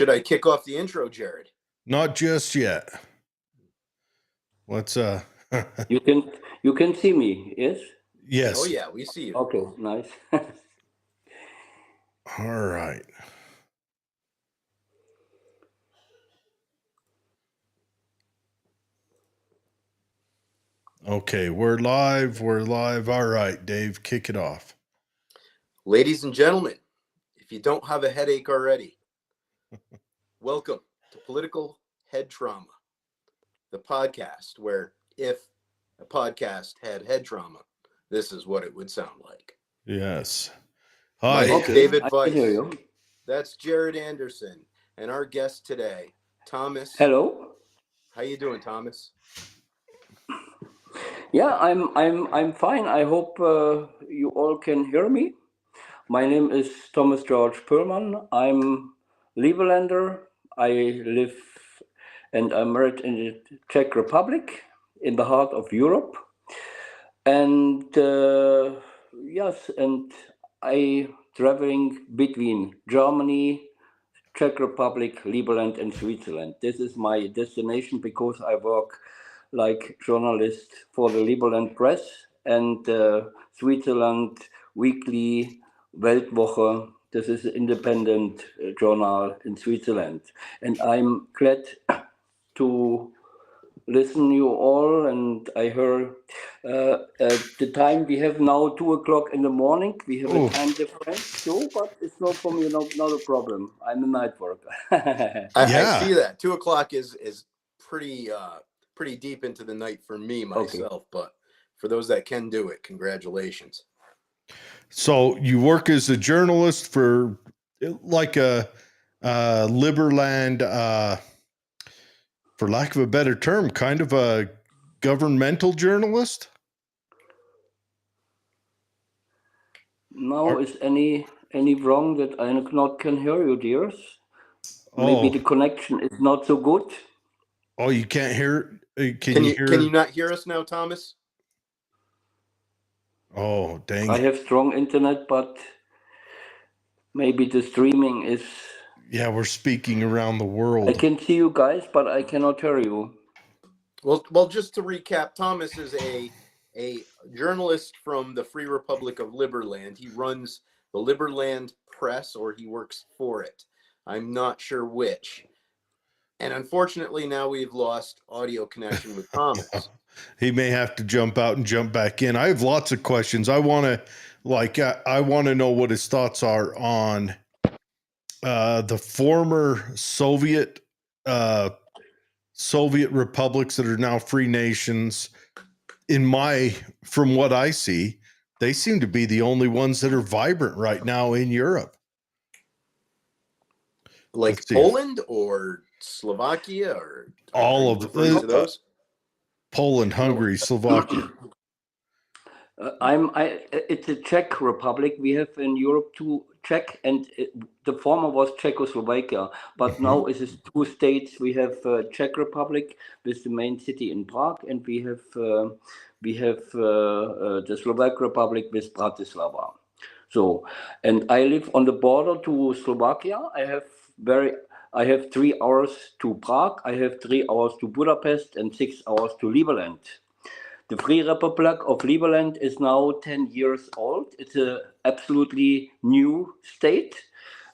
Should I kick off the intro, Jared? Not just yet. Let's You can see me, yes? Yes. Oh yeah, we see you. Okay, nice. All right. Okay, we're live. All right, Dave, kick it off. Ladies and gentlemen, if you don't have a headache already, welcome to Political Head Trauma, the podcast where if a podcast had head trauma, this is what it would sound like. Yes. My Hi. name's David I Weiss. hear you. That's Jared Anderson, and our guest today, Thomas. Hello. How you doing, Thomas? Yeah, I'm fine. I hope you all can hear me. My name is Thomas Georg Poehlmann. I'm Liberlander. I live and I'm married in the Czech Republic, in the heart of Europe. And yes, and I traveling between Germany, Czech Republic, Liberland, and Switzerland. This is my destination because I work like journalist for the Liberland Press and Switzerland Weekly, Weltwoche. This is an independent journal in Switzerland. And I'm glad to listen you all, and I heard the time we have now 2:00 in the morning. We have a time difference too, but it's not for me, not a problem. I'm a night worker. I see that 2:00 is pretty deep into the night for me myself, but for those that can do it, congratulations. So you work as a journalist for like a Liberland, for lack of a better term, kind of a governmental journalist? Now, is any wrong that I not can hear you, dears? Maybe the connection is not so good. Oh, you can't hear? Can you not hear us now, Thomas? Oh, dang. I have strong internet, but maybe the streaming is... Yeah, we're speaking around the world. I can see you guys, but I cannot hear you. Well, just to recap, Thomas is a journalist from the Free Republic of Liberland. He runs the Liberland Press, or he works for it. I'm not sure which. And unfortunately, now we've lost audio connection with Thomas. He may have to jump out and jump back in. I have lots of questions. I want to know what his thoughts are on the former Soviet republics that are now free nations. From what I see, they seem to be the only ones that are vibrant right now in Europe. Like Poland or Slovakia or all of those? Poland, Hungary, Slovakia. It's a Czech Republic. We have in Europe two Czech, and the former was Czechoslovakia, but now it is two states. We have Czech Republic with the main city in Prague, and we have the Slovak Republic with Bratislava. So, and I live on the border to Slovakia. I have 3 hours to Prague, I have 3 hours to Budapest, and 6 hours to Liberland. The Free Republic of Liberland is now 10 years old. It's an absolutely new state.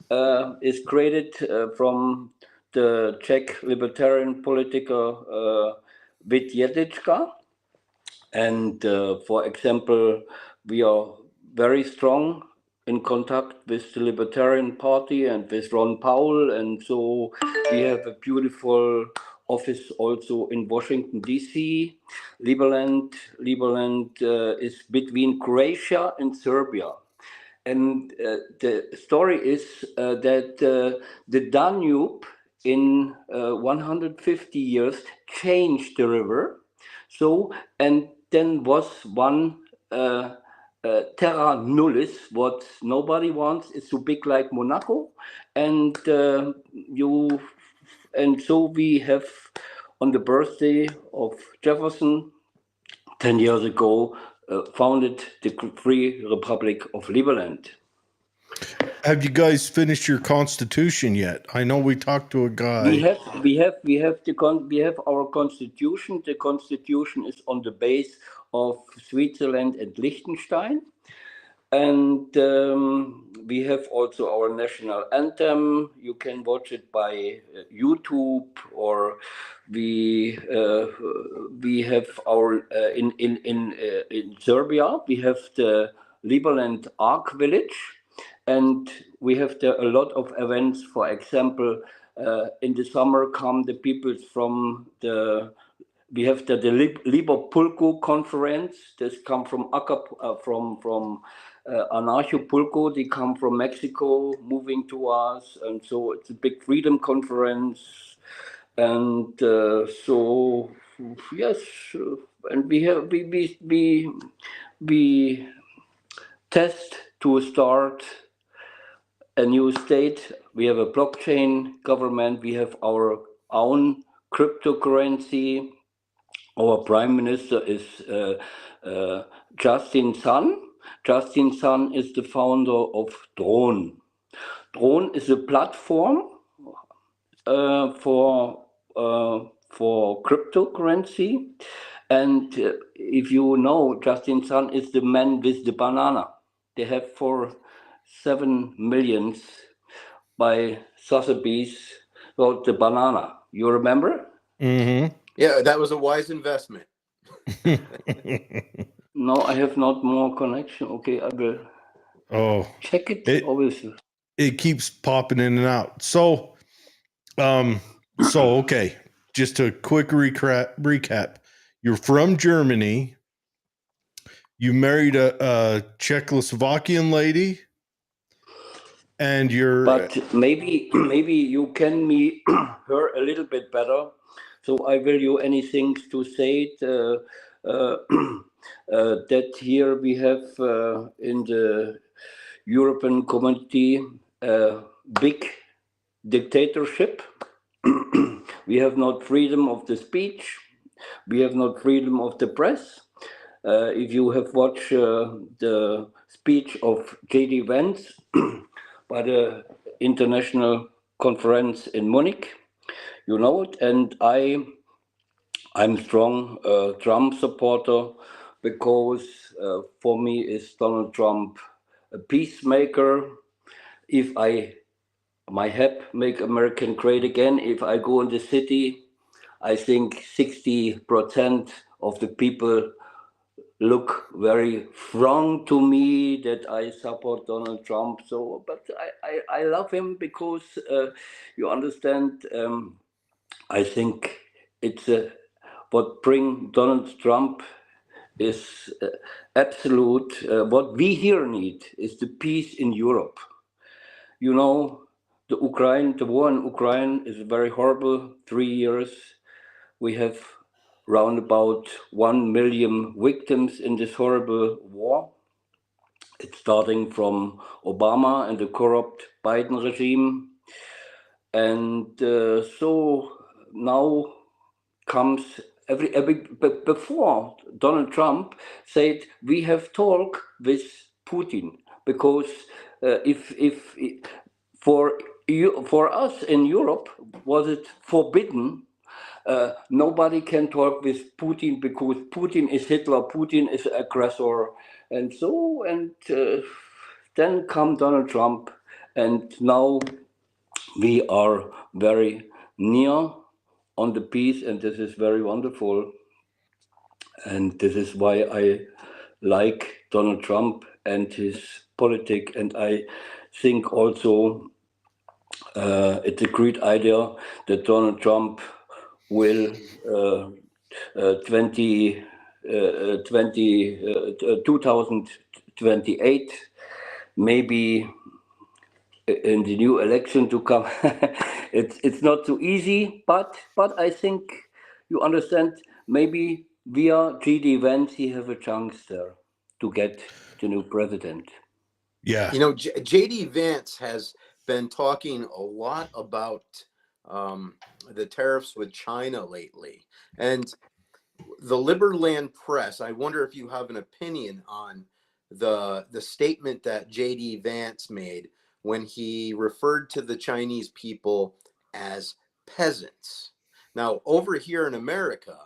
It's created from the Czech libertarian political Větečka. And for example, we are very strong in contact with the Libertarian Party and with Ron Paul, and so we have a beautiful office also in Washington, D.C. Liberland is between Croatia and Serbia. And the story is that the Danube in 150 years changed the river. So, and then was one terra nullis, what nobody wants. It's so big like Monaco, and so we have on the birthday of Jefferson 10 years ago founded the Free Republic of Liberland. have you guys finished your constitution yet? I know we talked to a We guy. have our constitution. The constitution is on the base of Switzerland and Liechtenstein. And we have also our national anthem. You can watch it by YouTube, or we have our in Serbia. We have the Liberland Ark Village, and we have there a lot of events. For example, in the summer come the people from the. We have the Liverpulco conference. This come from Anarcho-Pulco. They come from Mexico, moving to us, and so it's a big freedom conference. And so yes, and we test to start a new state. We have a blockchain government. We have our own cryptocurrency. Our prime minister is Justin Sun. Justin Sun is the founder of Drone. Drone is a platform for cryptocurrency. And if you know, Justin Sun is the man with the banana. They have for 7 million by Sotheby's about the banana. You remember? Mm-hmm. Yeah, that was a wise investment. No, I have not more connection. Okay, I will check it. It keeps popping in and out. So okay, just a quick recap. You're from Germany. You married a Czechoslovakian lady, and you're. But maybe you can meet her a little bit better. So I will you anything to say that here we have in the European community big dictatorship. We have not freedom of the speech. We have not freedom of the press. If you have watched the speech of J.D. Vance by the international conference in Munich, you know it. And I'm strong Trump supporter because for me is Donald Trump a peacemaker. If my help make American great again, if I go in the city, I think 60% of the people look very wrong to me that I support Donald Trump. So, but I love him because you understand. I think it's what bring Donald Trump is absolute. What we here need is the peace in Europe. You know, the war in Ukraine is very horrible. 3 years, we have round about 1 million victims in this horrible war. It's starting from Obama and the corrupt Biden regime. And so now comes before Donald Trump said we have talk with Putin, because if for us in Europe was it forbidden. Nobody can talk with Putin because Putin is Hitler, Putin is aggressor, and so, and then come Donald Trump, and now we are very near on the peace, and this is very wonderful. And this is why I like Donald Trump and his politics, and I think also it's a great idea that Donald Trump will 2028, maybe in the new election to come. It's not so easy, but I think you understand, maybe via J.D. Vance he have a chance there to get the new president. Yeah. You know, J.D. Vance has been talking a lot about the tariffs with China lately. And the Liberland Press, I wonder if you have an opinion on the statement that J.D. Vance made, when he referred to the Chinese people as peasants. Now, over here in America,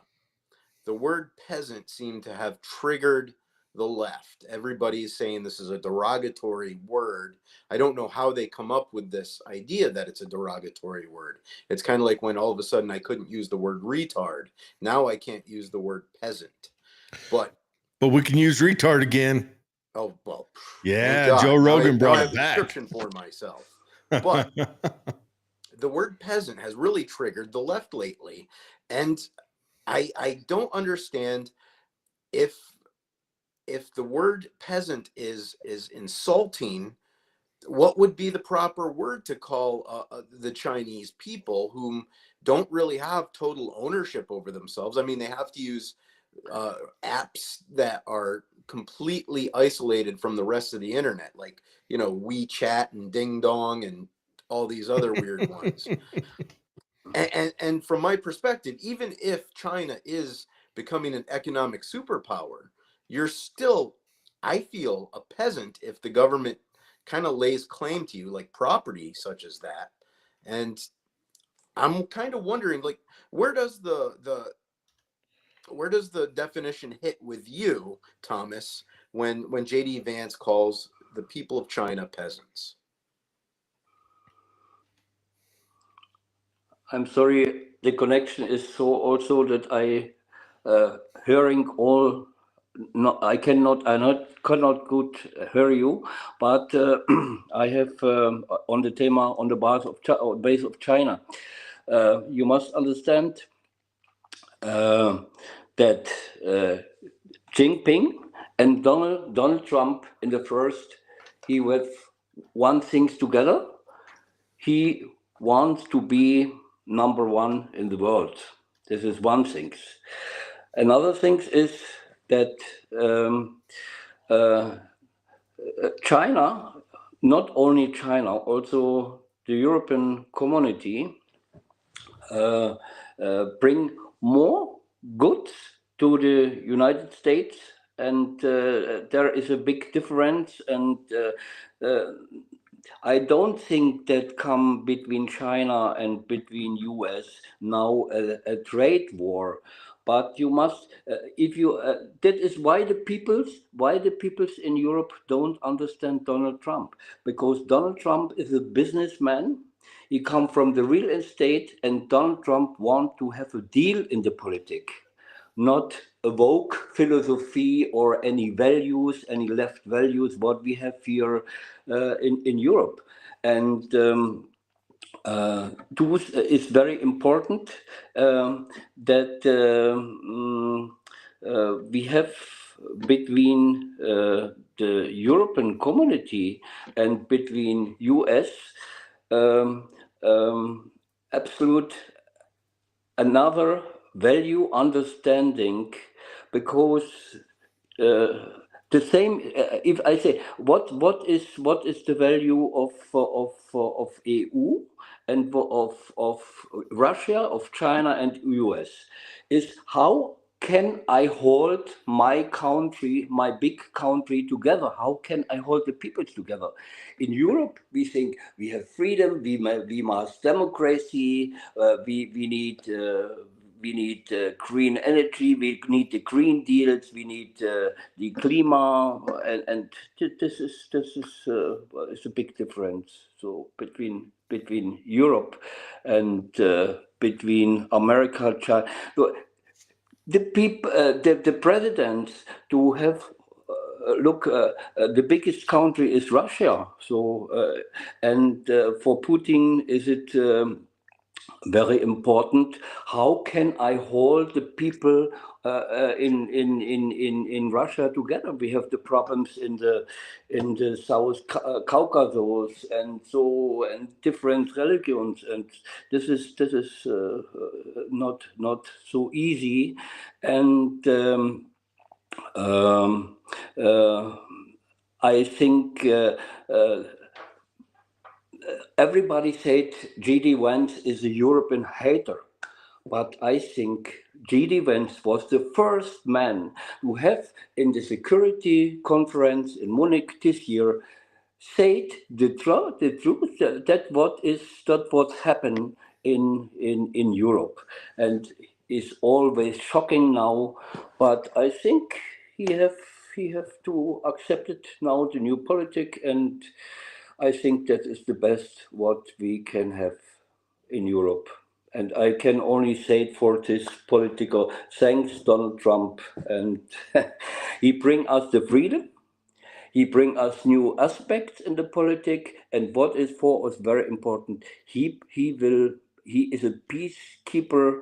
the word peasant seemed to have triggered the left. Everybody's saying this is a derogatory word. I don't know how they come up with this idea that it's a derogatory word. It's kind of like when all of a sudden I couldn't use the word retard. Now I can't use the word peasant. But we can use retard again. oh well. Yeah, thank God. Joe Rogan now brought I have it a back. description for myself. But the word peasant has really triggered the left lately. And I don't understand if the word peasant is insulting, what would be the proper word to call the Chinese people, whom don't really have total ownership over themselves? I mean, they have to use apps that are completely isolated from the rest of the internet, like, you know, WeChat and Ding Dong and all these other weird ones. And from my perspective, even if China is becoming an economic superpower, you're still, I feel, a peasant if the government kind of lays claim to you, like property such as that. And I'm kind of wondering, like, where does the definition hit with you, Thomas, when JD Vance calls the people of China peasants? I'm sorry, the connection is so also that I hearing all. No, I cannot good hear you, but I have on the thema on the base of China. You must understand that Jinping and Donald Trump in the first, he with one things together. He wants to be number one in the world. This is one thing. Another thing is that China, not only China, also the European community bring more goods to the United States, and there is a big difference. And I don't think that come between China and between US now a trade war. But you must, if you, that is why the peoples in Europe don't understand Donald Trump, because Donald Trump is a businessman. He come from the real estate, and Donald Trump want to have a deal in the politic, not a woke philosophy or any values, any left values, what we have here in Europe. And this is very important that we have between the European community and between US absolute another value understanding, because the same if I say what is the value of EU and of Russia, of China and US, is how can I hold my country, my big country together? How can I hold the people together? In Europe, we think we have freedom, we must democracy, we need green energy, we need the green deals, we need the climate, and this is a big difference. So between Europe and between America, China, the people, the presidents to have. Look, the biggest country is Russia. So, and for Putin, is it very important? How can I hold the people in Russia together? We have the problems in the South Caucasus and so, and different religions, and this is not so easy. And I think everybody said G.D. Vance is a European hater, but I think G.D. Vance was the first man who have in the security conference in Munich this year said the truth that what happened in Europe, and is always shocking now. But I think he have to accept it now, the new politic, and I think that is the best what we can have in Europe. And I can only say it for this political. Thanks, Donald Trump, and he bring us the freedom. He bring us new aspects in the politic, and what is for us very important, he is a peacekeeper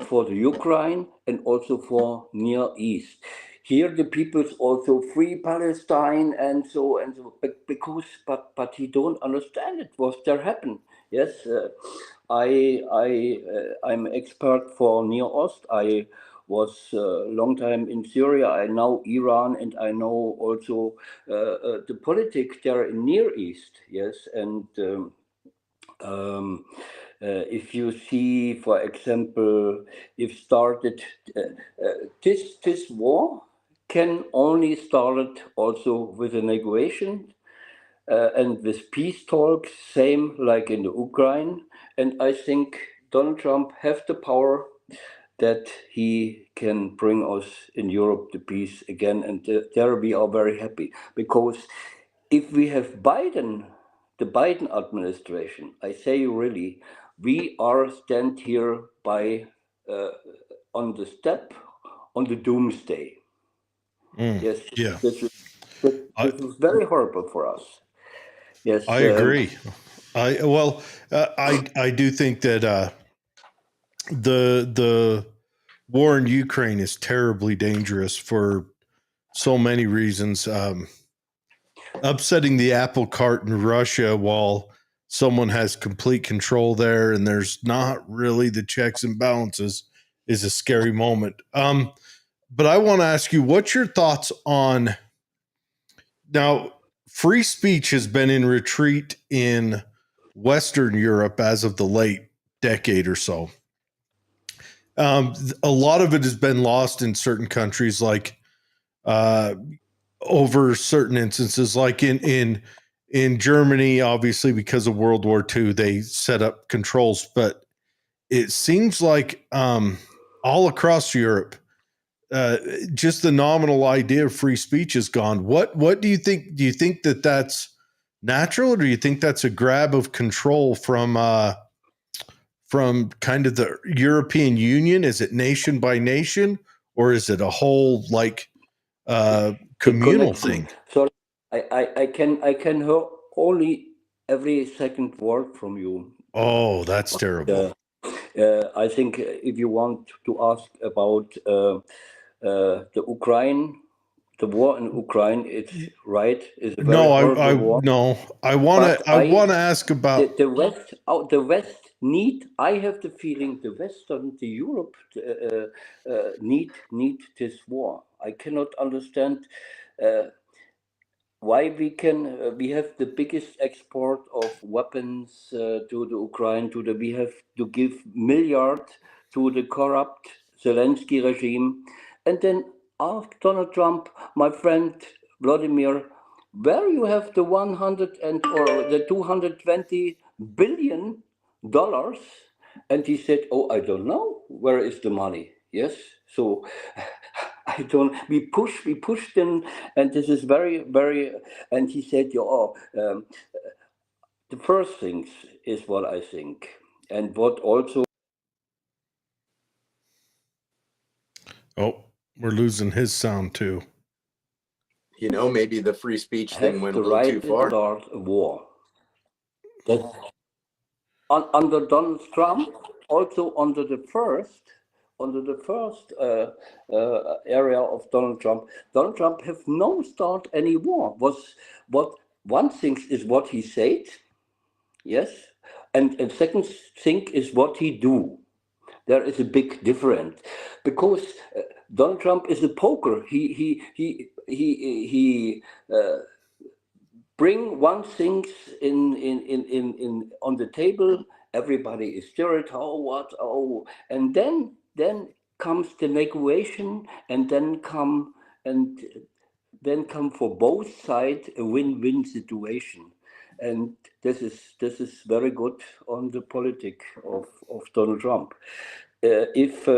for the Ukraine and also for Near East. Here the people's also free Palestine and so because but he don't understand it what there happened. Yes, I'm expert for Near Ost. I was a long time in Syria. I know Iran, and I know also the politics there in Near East. Yes, and um, if you see, for example, if started this war can only start also with a negotiation and with peace talks, same like in the Ukraine. And I think Donald Trump have the power that he can bring us in Europe the peace again, and there we are very happy, because if we have the Biden administration, I say really, we are stand here by uh, on the step on the doomsday. Yes, Yeah, this is, I this is very horrible for us. Yes, I agree. I do think that the war in Ukraine is terribly dangerous for so many reasons. Upsetting the apple cart in Russia while someone has complete control there and there's not really the checks and balances is a scary moment. But I want to ask you, what's your thoughts on now? Free speech has been in retreat in Western Europe as of the late decade or so. A lot of it has been lost in certain countries, like uh, over certain instances, like in Germany, obviously because of World War II, they set up controls. But it seems like all across Europe, uh, just the nominal idea of free speech is gone. What do you think? Do you think that that's natural, or do you think that's a grab of control from kind of the European Union? Is it nation by nation, or is it a whole like the communal connection. thing? Sorry, I can hear only every second word from you. Oh, that's terrible. Uh, I think if you want to ask about the Ukraine, the war in Ukraine, it's right. It's a very No, horrible I war. no, But I want to ask about. the West need. I have the feeling the Western, the Europe need this war. I cannot understand. Uh, why we have the biggest export of weapons to the Ukraine, we have to give milliard to the corrupt Zelensky regime, and then ask Donald Trump, my friend Vladimir, where you have the 100 and or the 220 billion dollars, and he said, "Oh, I don't know. Where is the money?" Yes, so I don't. We pushed him, and this is very, very. And he said, "Oh, the first things is what I think, and what also Oh, we're losing his sound too. Maybe the free speech thing have went a the little right too to far. start a war." That under Donald Trump, also under the first area of Donald Trump. Donald Trump have no start any war. Was what one thing is what he said, yes, and second thing is what he do. There is a big difference, because Donald Trump is a poker. He bring one thing in on the table. Everybody is stirred. Oh, what? Oh, and then comes the negotiation, and then come and then come for both sides a win-win situation. And this is very good on the politic of Donald Trump. If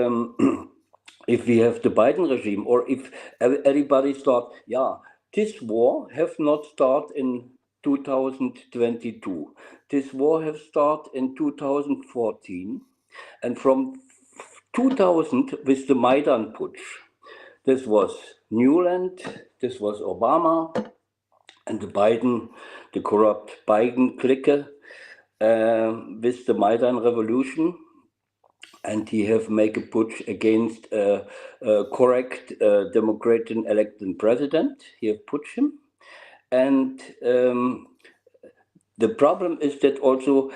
if we have the Biden regime, or if everybody thought, yeah, this war have not started in 2022. This war have started in 2014, and from 2000 with the Maidan putsch. This was Newland, this was Obama, and the corrupt Biden clique with the Maidan revolution. And he have make a putsch against a correct Democratic elected president. He have putsch him. And the problem is that also,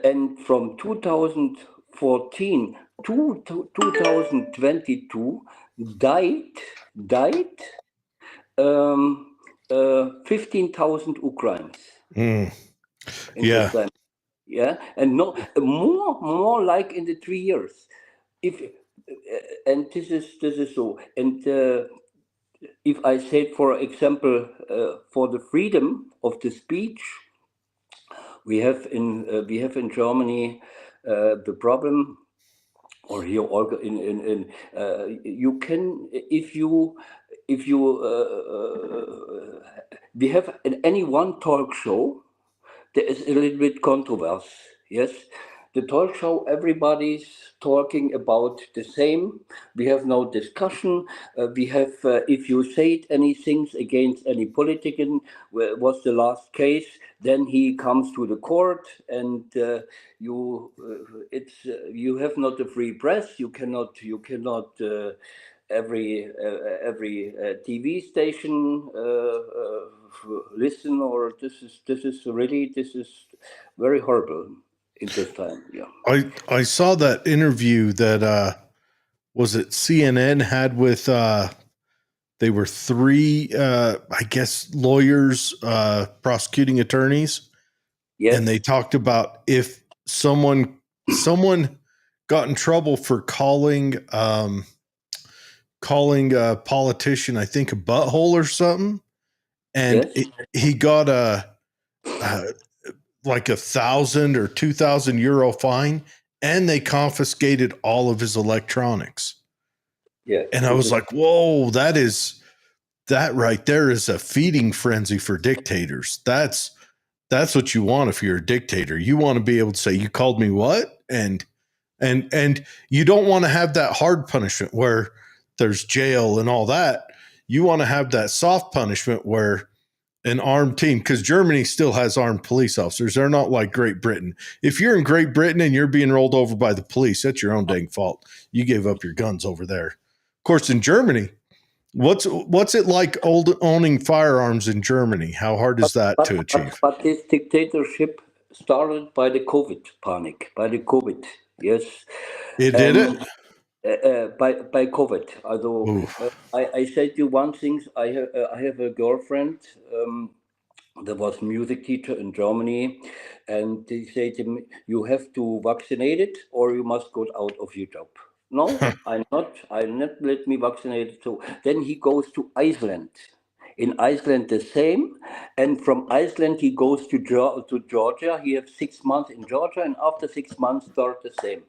and from 2014 to 2022, died 15,000 Ukrainians Mm. in Yeah. this time. Yeah, and no more like in the 3 years. If and this is so. And if I say, for example, for the freedom of the speech, we have in Germany the problem, or here in you can, if you we have in any one talk show, there is a little bit controversy. Yes, the talk show, everybody's talking about the same. We have no discussion. We have, if you say anything against any politician, was the last case, then he comes to the court, and you have not a free press. You cannot every TV station listen, or this is very horrible in this time. Yeah. I saw that interview that was it CNN had with they were three I guess lawyers, prosecuting attorneys, Yes. and they talked about if someone got in trouble for calling a politician, I think, a butthole or something, and Yes. he got like 1,000 or 2,000 euro fine, and they confiscated all of his electronics. Yeah. And I was like, whoa, that right there is a feeding frenzy for dictators. That's what you want if you're a dictator. You want to be able to say, you called me what? And you don't want to have that hard punishment where there's jail and all that. You want to have that soft punishment where an armed team, because Germany still has armed police officers. They're not like Great Britain. If you're in Great Britain and you're being rolled over by the police, that's your own dang fault. You gave up your guns over there. Of course, in Germany, what's it like owning firearms in Germany? How hard is that to achieve? But this dictatorship started by the COVID panic, by the COVID. Yes. It did it? By COVID. Although I said you one thing. I have a girlfriend that was music teacher in Germany, and they say to me, "You have to vaccinate it, or you must go out of your job." No, I'm not. I'm not let me vaccinate. So then he goes to Iceland. In Iceland, the same, and from Iceland he goes to Georgia. He has 6 months in Georgia, and after 6 months start the same.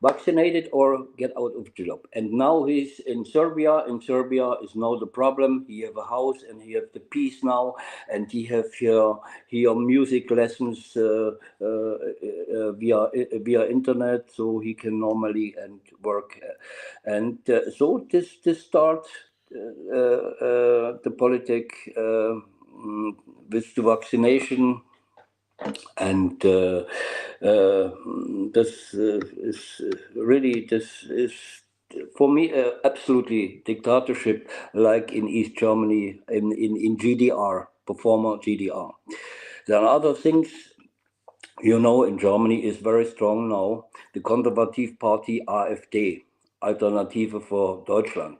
Vaccinated or get out of the job. And now he's in Serbia. In Serbia is now the problem. He have a house and he have the peace now, and he have here music lessons via internet, so he can normally and work. And so this starts the politic with the vaccination. And this is for me absolutely dictatorship, like in East Germany, in GDR, the former GDR. There are other things, in Germany is very strong now. The Conservative Party, AfD, Alternative for Deutschland,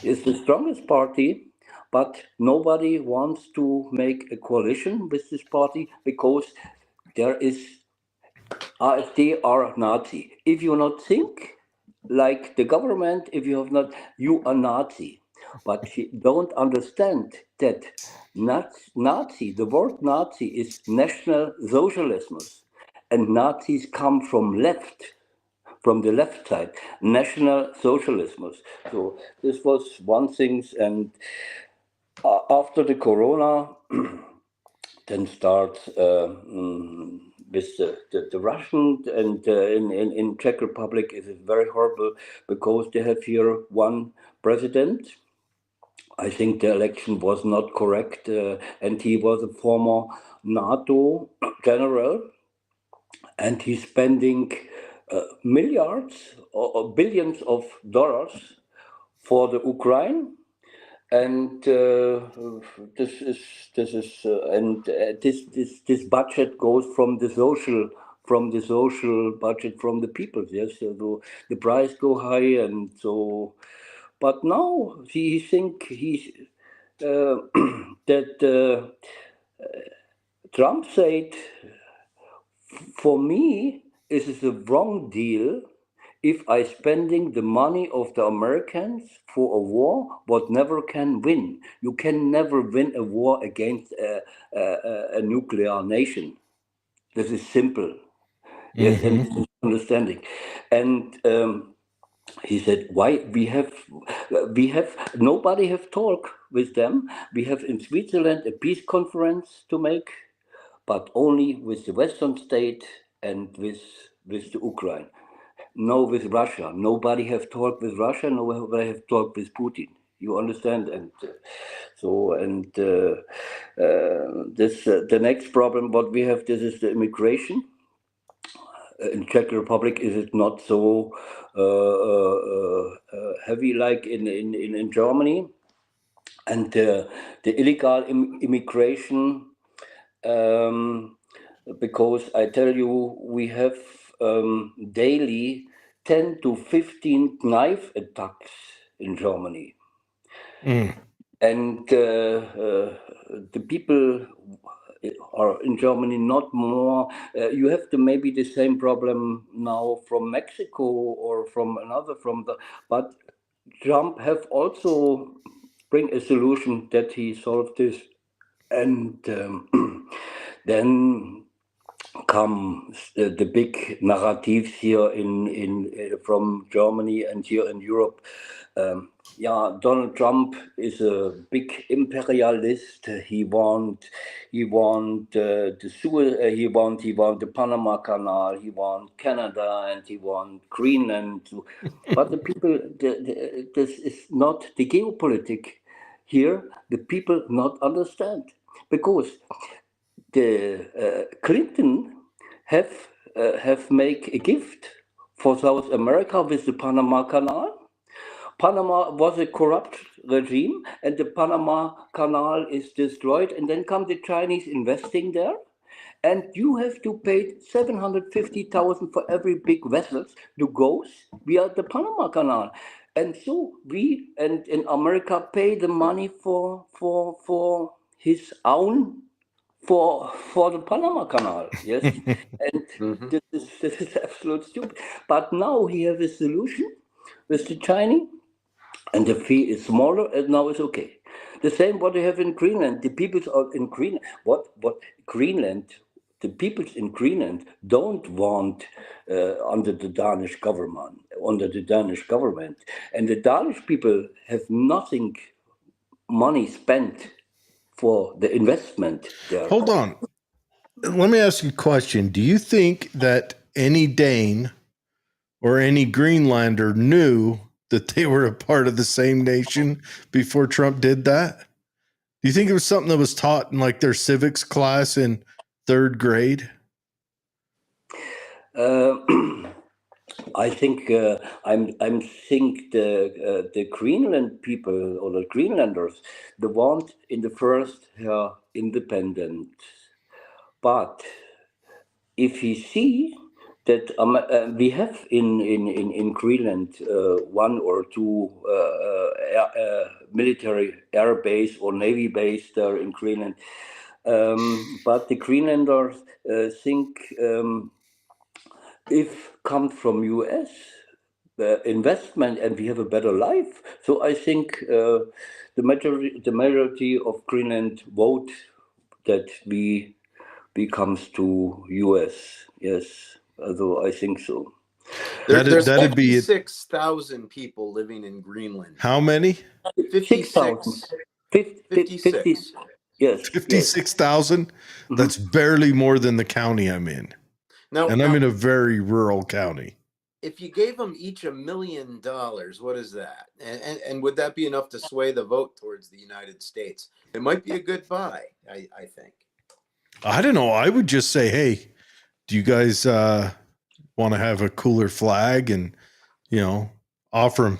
is the strongest party. But nobody wants to make a coalition with this party because there is AfD are Nazi. If you not think like the government, if you have not, you are Nazi. but he don't understand that Nazi, the word Nazi is National Socialism, and Nazis come from the left side, National Socialism. So this was one thing, and after the Corona, then starts with the Russian, and in Czech Republic it is very horrible because they have here one president. I think the election was not correct, and he was a former NATO general, and he's spending milliards or billions of dollars for the Ukraine, and this budget goes from the social budget from the people. Yes, so the price go high, and so. But now he think he's that Trump said, for me, it is a wrong deal if I spending the money of the Americans for a war what never can win. You can never win a war against a nuclear nation. This is simple. Yes, and this is understanding. And he said, why we have nobody have talk with them. We have in Switzerland a peace conference to make, but only with the Western state and with the Ukraine. No, with Russia. Nobody have talked with Russia. Nobody have talked with Putin. You understand? And this the next problem. What we have, this is the immigration. In Czech Republic, is it not so heavy like in Germany? And the illegal immigration, because I tell you, we have daily 10 to 15 knife attacks in Germany. And the people are in Germany not more. You have maybe the same problem now from Mexico or from another but Trump have also bring a solution that he solved this, and then come the big narratives here in from Germany and here in Europe. Donald Trump is a big imperialist. He want he want the Panama Canal. He want Canada, and he want Greenland. But the people, this is not the geopolitic here. The people not understand, because the Clinton have make a gift for South America with the Panama Canal. Panama was a corrupt regime, and the Panama Canal is destroyed, and then come the Chinese investing there, and you have to pay 750,000 for every big vessel to goes via the Panama Canal. And so we and in America pay the money for his own for the Panama Canal, yes, and this is absolute stupid. But now he have a solution with the Chinese, and the fee is smaller, and now it's okay. The same what they have in Greenland. The peoples are in Greenland. What Greenland? The peoples in Greenland don't want under the Danish government, and the Danish people have nothing money spent for the investment there. Hold on. Let me ask you a question. Do you think that any Dane or any Greenlander knew that they were a part of the same nation before Trump did that? Do you think it was something that was taught in like their civics class in third grade? I think I'm think the Greenland people or the Greenlanders, they want in the first independent, but if you see that we have in Greenland one or two military air base or navy base there in Greenland, but the Greenlanders think if come from US, investment, and we have a better life. So I think the majority of Greenland vote that we comes to US. Yes, although I think so. There's That'd be it. 56,000 people living in Greenland. How many? 6,000. 56. Yes. 56,000? That's barely more than the county I'm in. Now, And I'm in a very rural county. if you gave them each $1 million, what is that? And would that be enough to sway the vote towards the United States? It might be a good buy, I think. I don't know. I would just say, hey, do you guys want to have a cooler flag and, offer them,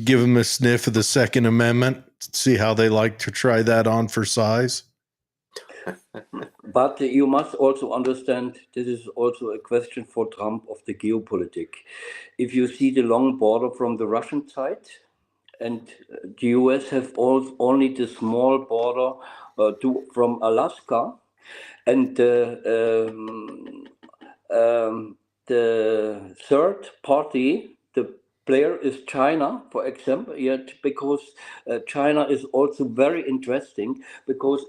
give them a sniff of the Second Amendment, see how they like to try that on for size? But you must also understand this is also a question for Trump of the geopolitics. If you see the long border from the Russian side, and the US have only the small border from Alaska, and the third party, the player is China, for example, yet because China is also very interesting because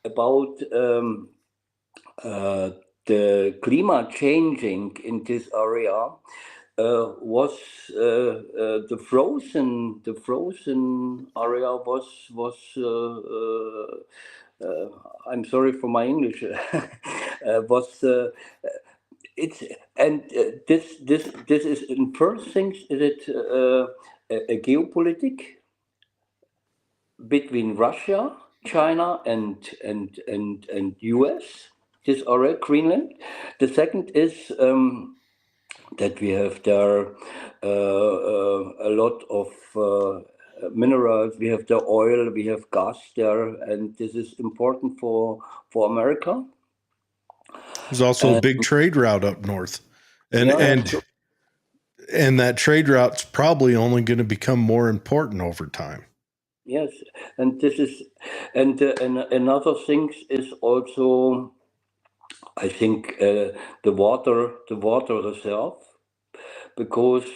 about the climate changing in this area was the frozen area was I'm sorry for my English was it's and this is in first things is it a geopolitic between Russia, China, and US. This already Greenland. The second is that we have there a lot of minerals. We have the oil, we have gas there, and this is important for America. There's also a big trade route up north, and that trade route's probably only going to become more important over time. Yes, and this is and another thing is also, I think, the water reserve, because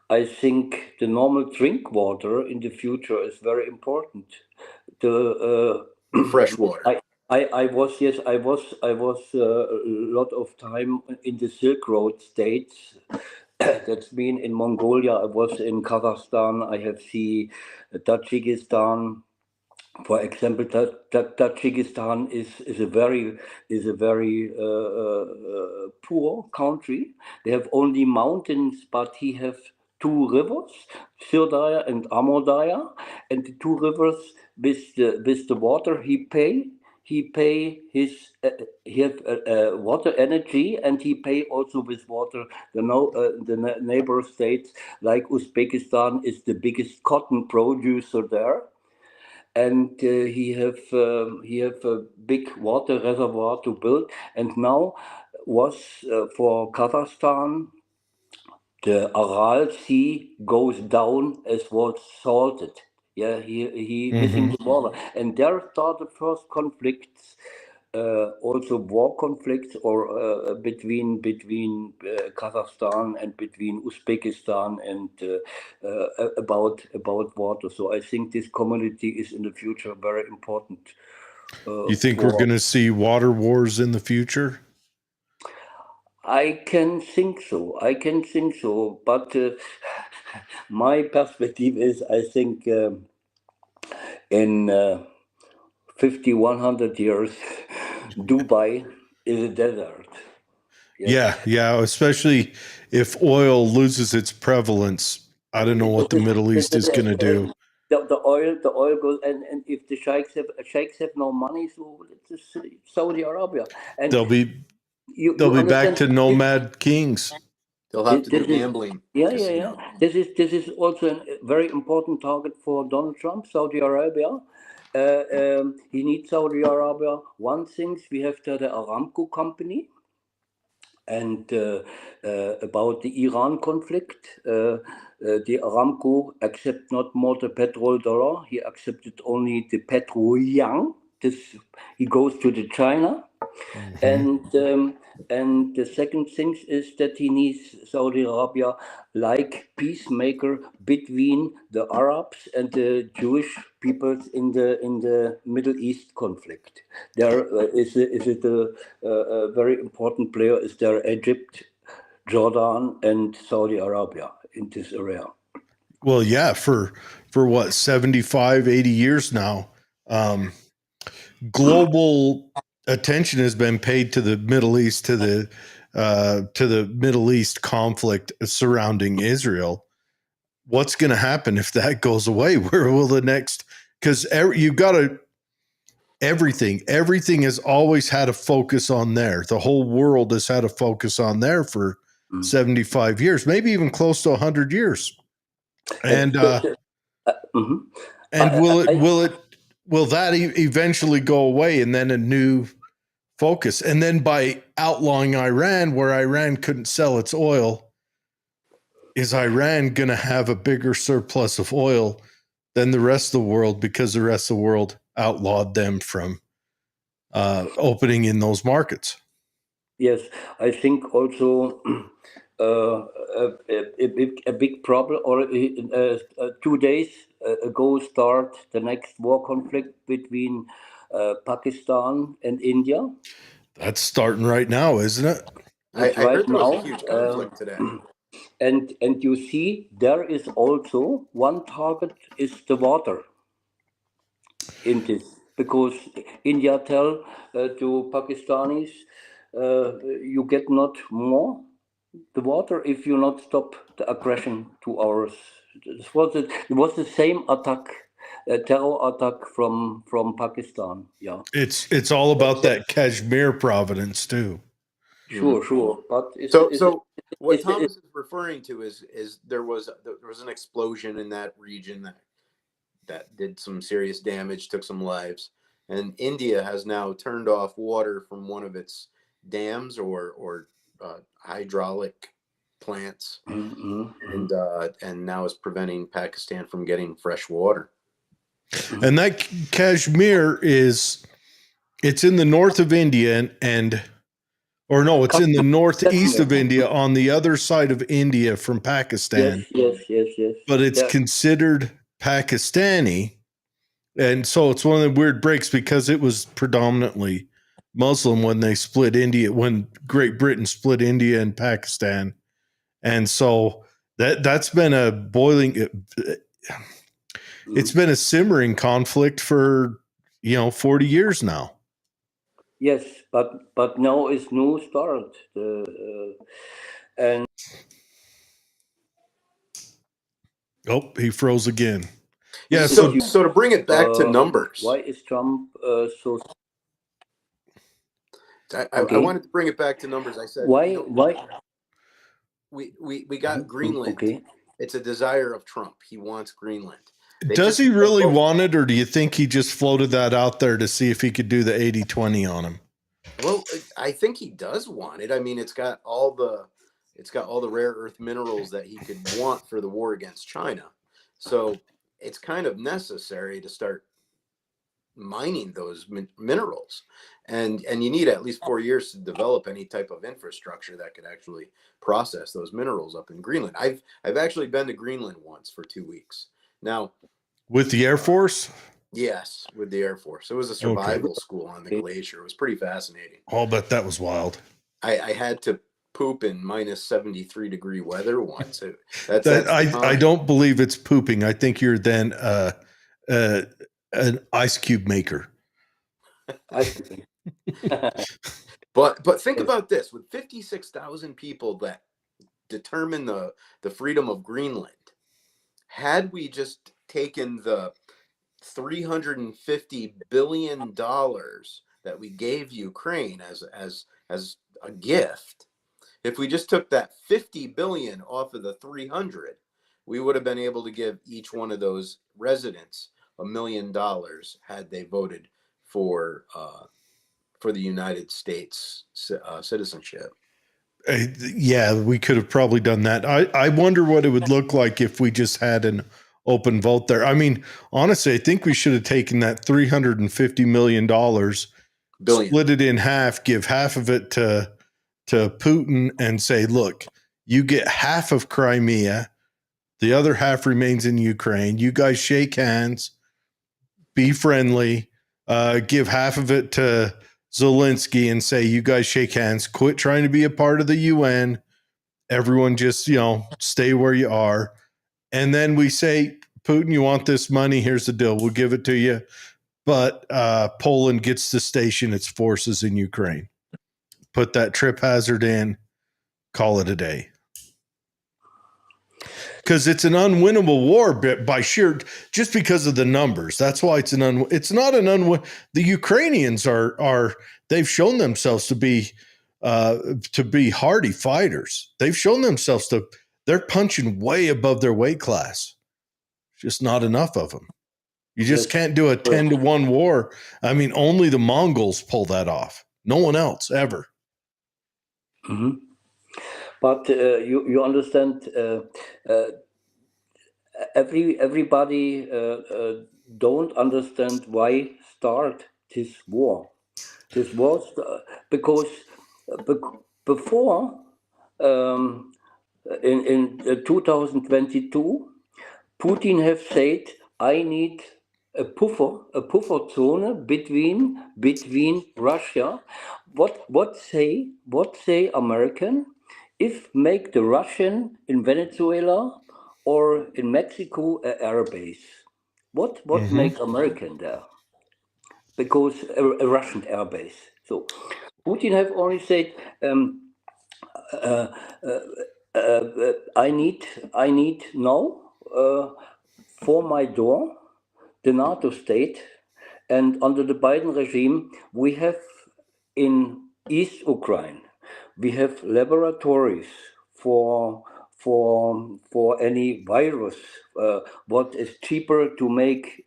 I think the normal drink water in the future is very important. The fresh water. I was a lot of time in the Silk Road states. That's been in Mongolia. I was in Kazakhstan. I have seen Tajikistan. For example, Tajikistan is a very poor country. They have only mountains, but he have two rivers, Sirdaya and Amodaya, and the two rivers with the water he pay his he have water energy, and he pay also with water the neighbor states like Uzbekistan is the biggest cotton producer there. And he have a big water reservoir to build. And now was for Kazakhstan, the Aral Sea goes down as was salted. Yeah, he missing the water, and there started first conflicts. Also war conflicts or between Kazakhstan and between Uzbekistan and about water. So I think this community is in the future very important. You think we're going to see water wars in the future? I can think so. But my perspective is, I think in 50, 100 years, Dubai is a desert. Yes. Yeah. Especially if oil loses its prevalence. I don't know what the Middle East is going to do. The oil goes, and if the sheikhs have no money, so it's Saudi Arabia, and they'll be back to nomad kings. They'll have to do gambling. Yeah. This is also a very important target for Donald Trump, Saudi Arabia. He needs Saudi Arabia. One thing, we have the Aramco company, and about the Iran conflict, the Aramco accept not more the petrol dollar. He accepted only the petrol yuan. He goes to the China, and And the second thing is that he needs Saudi Arabia like peacemaker between the Arabs and the Jewish peoples in the Middle East conflict. There is it a very important player is there Egypt, Jordan, and Saudi Arabia in this area. Well, yeah, for what, 75, 80 years now, global attention has been paid to the Middle East, to the Middle East conflict surrounding Israel. What's going to happen if that goes away? Where will the next? Because you got to everything has always had a focus on there. The whole world has had a focus on there for 75 years, maybe even close to 100 years. And and will that eventually go away, and then a new focus, and then by outlawing Iran, where Iran couldn't sell its oil, is Iran going to have a bigger surplus of oil than the rest of the world because the rest of the world outlawed them from opening in those markets? Yes, I think also a big problem, or 2 days ago start the next war conflict between Pakistan and India. That's starting right now, isn't it? I That's heard right there was a now. huge conflict today. And you see, there is also one target is the water in this, because India tell to Pakistanis, you get not more the water if you not stop the aggression to ours. It was the same attack, terror attack from Pakistan. Yeah, It's all about that Kashmir province too. sure. But So what it's, Thomas is referring to is there was an explosion in that region that did some serious damage, took some lives, and India has now turned off water from one of its dams or hydraulic plants, and now is preventing Pakistan from getting fresh water. And that Kashmir it's in the north of India or no, it's in the northeast of India, on the other side of India from Pakistan. Yes. But it's considered Pakistani. And so it's one of the weird breaks, because it was predominantly Muslim when they split India, when Great Britain split India and Pakistan. And so that's been a it's been a simmering conflict for 40 years now. Yes, but now is new start. And Oh, he froze again. Yeah. So to bring it back to numbers, why is Trump so? I wanted to bring it back to numbers. I said, Why? We got Greenland. Okay. It's a desire of Trump. He wants Greenland. Does he really want it, or do you think he just floated that out there to see if he could do the 80-20 on him? Well, I think he does want it. I mean, it's got all the rare earth minerals that he could want for the war against China. So it's kind of necessary to start mining those minerals, and you need at least 4 years to develop any type of infrastructure that could actually process those minerals up in Greenland. I've actually been to Greenland once for 2 weeks. Now, with the Air Force? Yes, with the Air Force. It was a survival school on the glacier. It was pretty fascinating. I'll bet that was wild. I had to poop in minus 73-degree weather once. I don't believe it's pooping. I think you're then an ice cube maker. But think about this: with 56,000 people that determine the freedom of Greenland, had we just taken the $350 billion that we gave Ukraine as a gift, if we just took that 50 billion off of the 300, we would have been able to give each one of those residents $1 million had they voted for the United States citizenship. Yeah, we could have probably done that. I wonder what it would look like if we just had an open vote there. I mean, honestly, I think we should have taken that $350 million, split it in half, give half of it to to Putin and say, look, you get half of Crimea, the other half remains in Ukraine. You guys shake hands, be friendly, give half of it to Zelensky and say, you guys shake hands, quit trying to be a part of the UN. Everyone just, stay where you are. And then we say, Putin, you want this money? Here's the deal. We'll give it to you. But Poland gets to station its forces in Ukraine. Put that trip hazard in, call it a day. Because it's an unwinnable war by sheer, just because of the numbers. That's why it's it's not an unwin. The Ukrainians they've shown themselves to be hardy fighters. They've shown themselves they're punching way above their weight class. Just not enough of them. You just can't do a 10-1 war. I mean, only the Mongols pull that off. No one else ever. Mm-hmm. But you understand, everybody don't understand why start this war. This was because before in 2022, Putin have said, I need a puffer zone between Russia. What say American? If make the Russian in Venezuela or in Mexico a air base, what make American there? Because a Russian air base. So Putin have only said, I need now for my door the NATO state, and under the Biden regime we have in East Ukraine we have laboratories for any virus. What is cheaper to make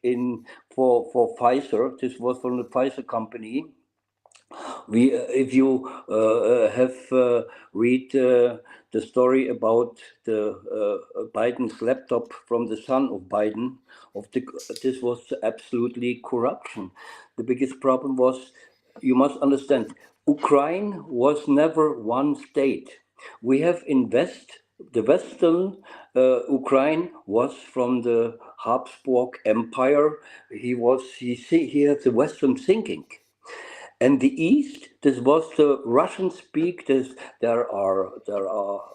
for Pfizer? This was from the Pfizer company. If you have read the story about the Biden's laptop from the son of Biden, this was absolutely corruption. The biggest problem was, you must understand, Ukraine was never one state. We have the Western Ukraine was from the Habsburg Empire. He had the Western thinking. And the East, this was the Russian speak. There are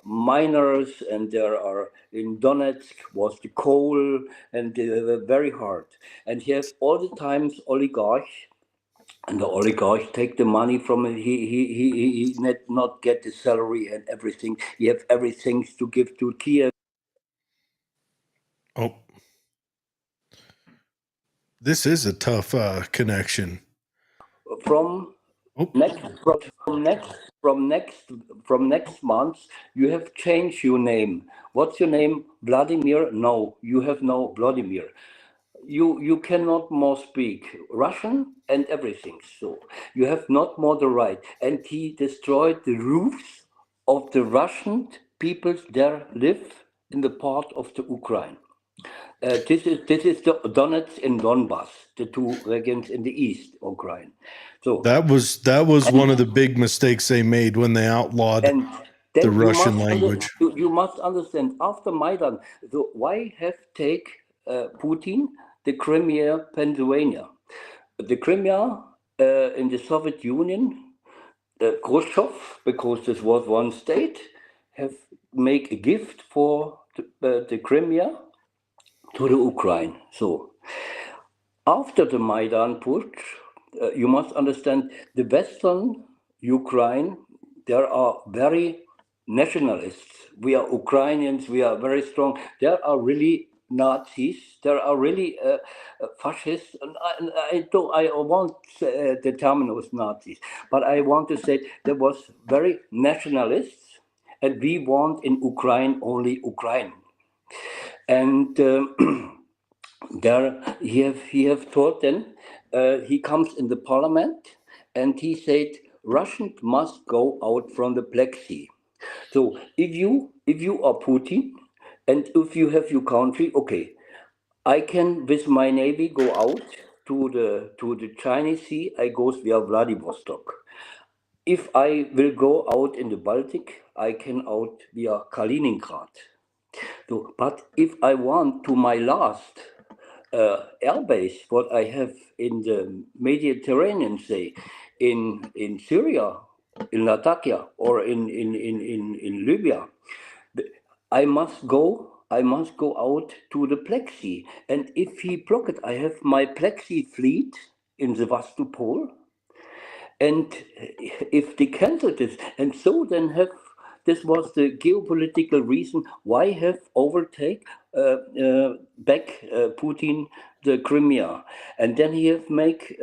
miners, and there are in Donetsk was the coal, and they were very hard. And he has all the times oligarchs, and the oligarchs take the money from it. He not get the salary and everything. He have everything to give to Kiev. Oh, this is a tough connection. From next month, you have changed your name. What's your name? Vladimir? No, you have no Vladimir. You cannot more speak Russian and everything. So you have not more the right. And he destroyed the roofs of the Russian peoples there live in the part of the Ukraine. This is the Donetsk and Donbass, the two regions in the east Ukraine. So that was one of the big mistakes they made when they outlawed the Russian language. You must understand, after Maidan, why have take Putin the Crimea, Pennsylvania? The Crimea in the Soviet Union, Khrushchev, because this was one state, have make a gift for the Crimea to the Ukraine. So after the Maidan putsch, you must understand the Western Ukraine, there are very nationalists. We are Ukrainians, we are very strong. There are really Nazis, there are really fascists. And I want the terminus Nazis, but I want to say there was very nationalists, and we want in Ukraine only Ukraine. And there he have taught them. He comes in the parliament and he said Russians must go out from the Black Sea. So if you are Putin and if you have your country, okay, I can with my navy go out to the Chinese Sea. I goes via Vladivostok. if I will go out in the Baltic, I can out via Kaliningrad. So, but if I want to my last airbase, what I have in the Mediterranean, say, in Syria, in Latakia, or in Libya, I must go out to the Black Sea. And if he block it, I have my Black Sea fleet in Sevastopol. And if they cancel this, and so then have this was the geopolitical reason why have overtake back Putin the Crimea, and then he have make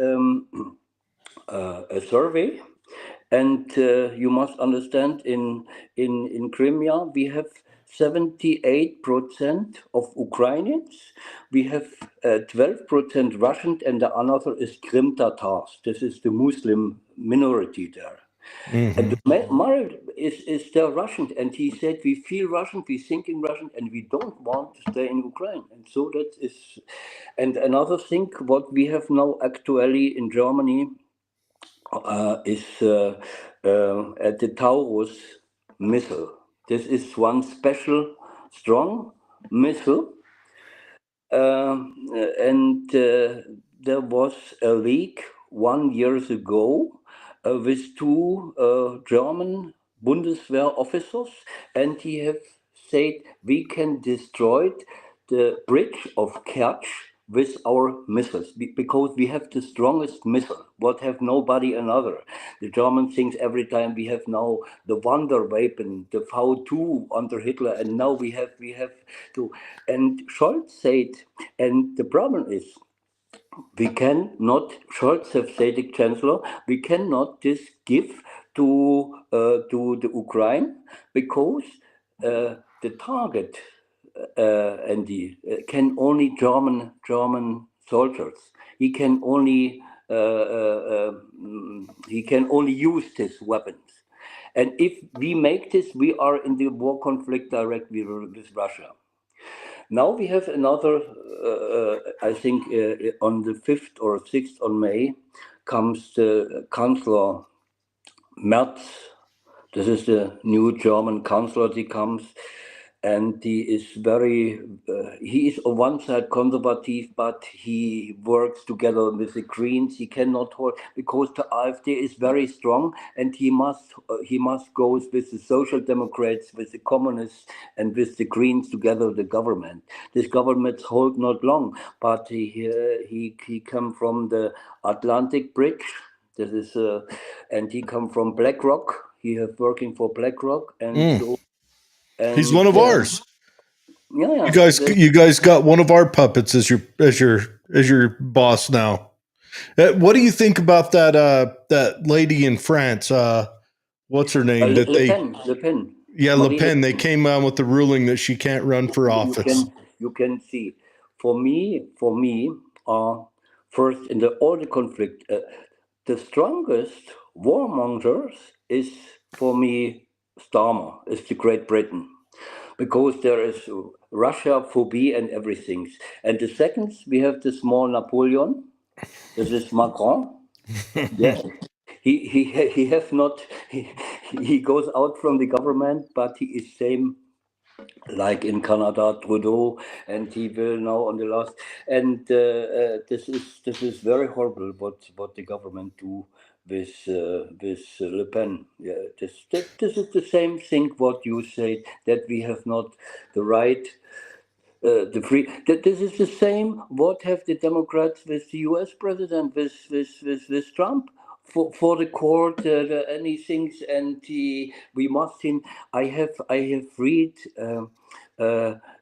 a survey, and you must understand in Crimea we have 78% of Ukrainians, we have 12% Russian, and the another is Krim Tatars. This is the Muslim minority there. And the mayor is still Russian, and he said, we feel Russian, we think in Russian, and we don't want to stay in Ukraine. And so that is, and another thing, what we have now actually in Germany is at the Taurus missile. This is one special strong missile, and there was a leak 1 year ago with two German Bundeswehr officers, and he have said we can destroy the bridge of Kerch with our missiles because we have the strongest missile. What have nobody another? The German thinks every time we have now the wonder weapon, the V2 under Hitler, and now we have to. And Scholz said, and the problem is we cannot, Scholz have said, the chancellor, we cannot this give to the Ukraine because the target and the can only German soldiers. He can only use these weapons. And if we make this, we are in the war conflict directly with Russia. Now we have another, I think on the 5th or 6th of May comes the Chancellor Merz. This is the new German Chancellor. He comes, and he is he is on one side conservative, but he works together with the Greens. He cannot hold, because the AfD is very strong, and he must go with the Social Democrats, with the Communists, and with the Greens together, the government. This government hold not long, but he come from the Atlantic Bridge. This is and he come from BlackRock. He have working for BlackRock, and so. He's And one of ours. yeah, You guys got one of our puppets as your boss now. What do you think about that lady in France? What's her name? That Le they Pen, Le Pen, Yeah, Le Marie Le Pen. They Pen. came out with the ruling that she can't run for office. You can see. For me, first in all the conflict, the strongest warmongers is for me Starmer, is the Great Britain, because there is Russia phobia and everything. And the second, we have the small Napoleon. This is Macron. Yeah, he has not he goes out from the government, but he is same like in Canada, Trudeau, and he will now on the last. And this is very horrible what the government do with Le Pen. Yeah, this is the same thing what you say, that we have not the right. The free. This is the same. What have the Democrats with the U.S. president, with Trump, for the court, any things, and we must think. I have read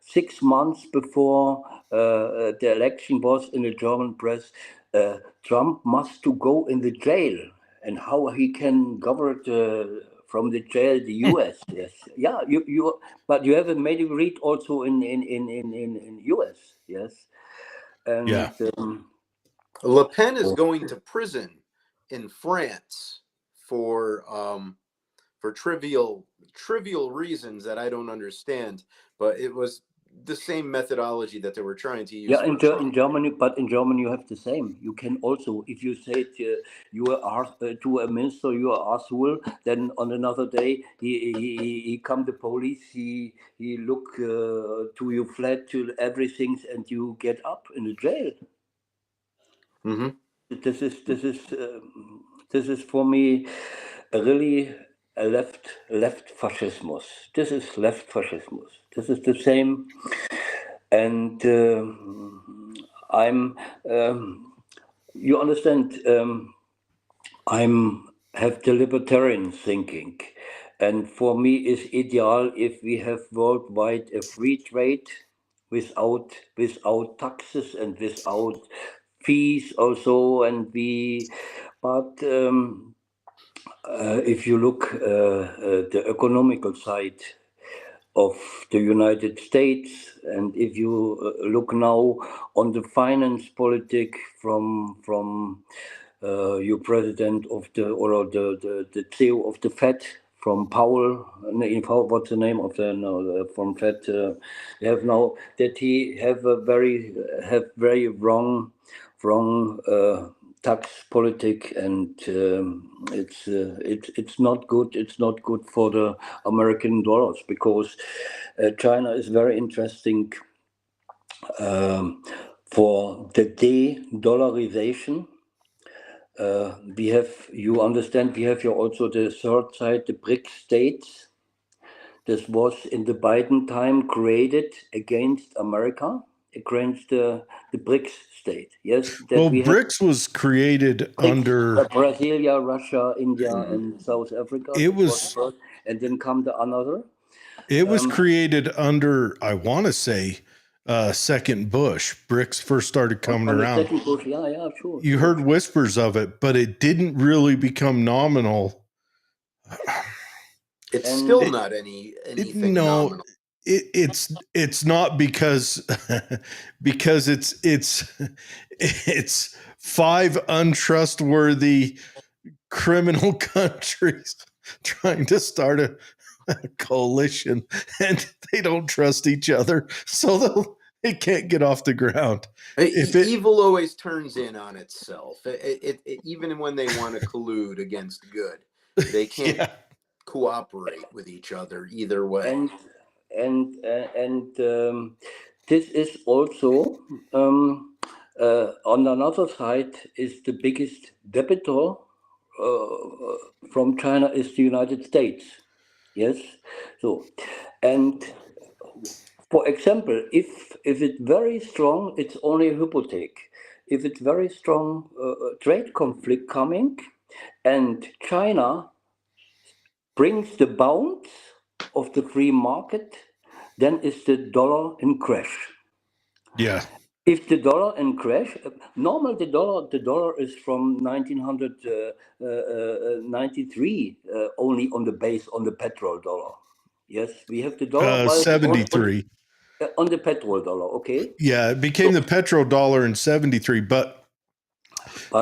6 months before the election was in the German press. Trump must to go in the jail, and how he can govern from the jail the U.S. Yes, yeah, but you have a made read also in U.S. Yes, Yeah. and Le Pen is going to prison in France for trivial reasons that I don't understand. But it was the same methodology that they were trying to use. Yeah, in Germany, but in Germany you have the same. You can also, if you say you are to a minister, you are asshole, then on another day he come the police, he look to your flat, to everything, and you get up in the jail. Mm-hmm. This is for me really a left fascismus. This is left fascismus. This is the same. And I'm, you understand, I'm have the libertarian thinking, and for me is ideal if we have worldwide a free trade without taxes and without fees also, and but if you look the economical side of the United States, and if you look now on the finance politic from your president of the or the CEO of the Fed, from Powell, what's the name of the no, from Fed? They have now that he have very wrong tax politic, and it's not good. It's not good for the American dollars, because China is very interesting for the de-dollarization. We have, you understand, we have here also the third side, the BRICS states. This was in the Biden time created against America, against the BRICS state. Yes, that Well, we have BRICS was created BRICS, under. Brasilia, Russia, India, Mhm. and South Africa. It That was was first, and then come the another. it was created under, I want to say, second Bush. BRICS first started coming On the around. second Bush, yeah, sure. You sure. heard whispers of it, but it didn't really become nominal. It's And still not anything No, nominal. it's not because because it's five untrustworthy criminal countries trying to start a coalition, and they don't trust each other, so they can't get off the ground. Evil always turns in on itself. Even when they want to collude against good, they can't Yeah. cooperate with each other either way. and this is also on another side is the biggest debitor from China is the United States. Yes, so, and for example, if it's very strong, it's only a hypothek. If it's very strong trade conflict coming, and China brings the bounds of the free market, then is the dollar in crash. Yeah. If the dollar in crash, normal the dollar is from 1993 only on the base on the petrol dollar. Yes, we have the dollar 73. on the petrol dollar. Okay. Yeah, it became the petrodollar in 73, but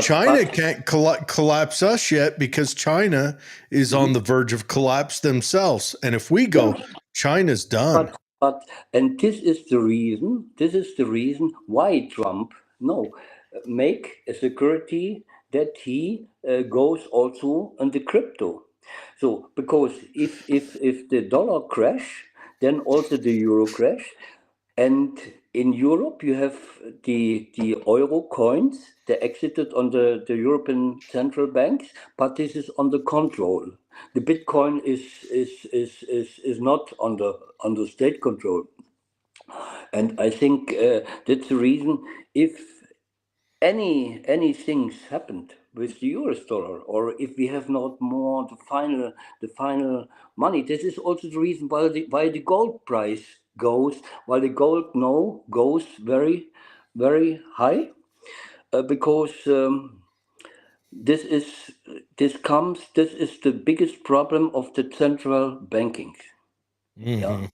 China can't collapse us yet, because China is on the verge of collapse themselves. And if we go, China's done. But and this is the reason why Trump make a security that he goes also on the crypto. So because if the dollar crash, then also the euro crash. And in Europe, you have the euro coins. They exited on the European central banks, but this is under control. The Bitcoin is not under state control. And I think that's the reason, if any things happened with the US dollar, or if we have not more the final money, this is also the reason why the gold price goes, while the gold now goes very high, because this is the biggest problem of the central banking. Yeah.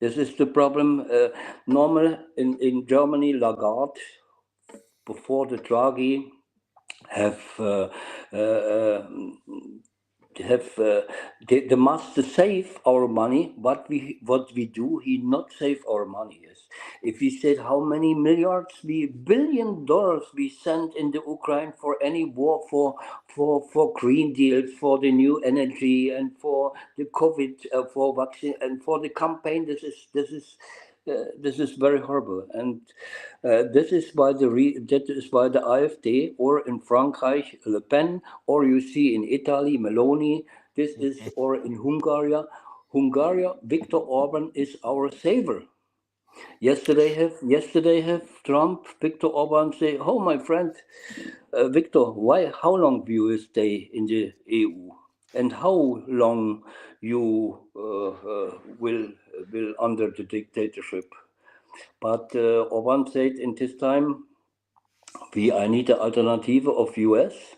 This is the problem. Normal in Germany, Lagarde, before the Draghi, have have they must save our money. What we do, he not save our money. Yes, if we said how many milliards, we $1 billion we sent in the Ukraine for any war, for Green Deals, for the new energy, and for the COVID, for vaccine, and for the campaign. This is very horrible, and that is why the AfD, or in Frankreich Le Pen, or you see in Italy Meloni. This is, or in Hungary, Viktor Orban is our savior. Yesterday have Trump, Viktor Orban say, "Oh, my friend, Viktor, why? How long will you stay in the EU, and how long you will under the dictatorship?" But Orban said in this time, I need an alternative of US.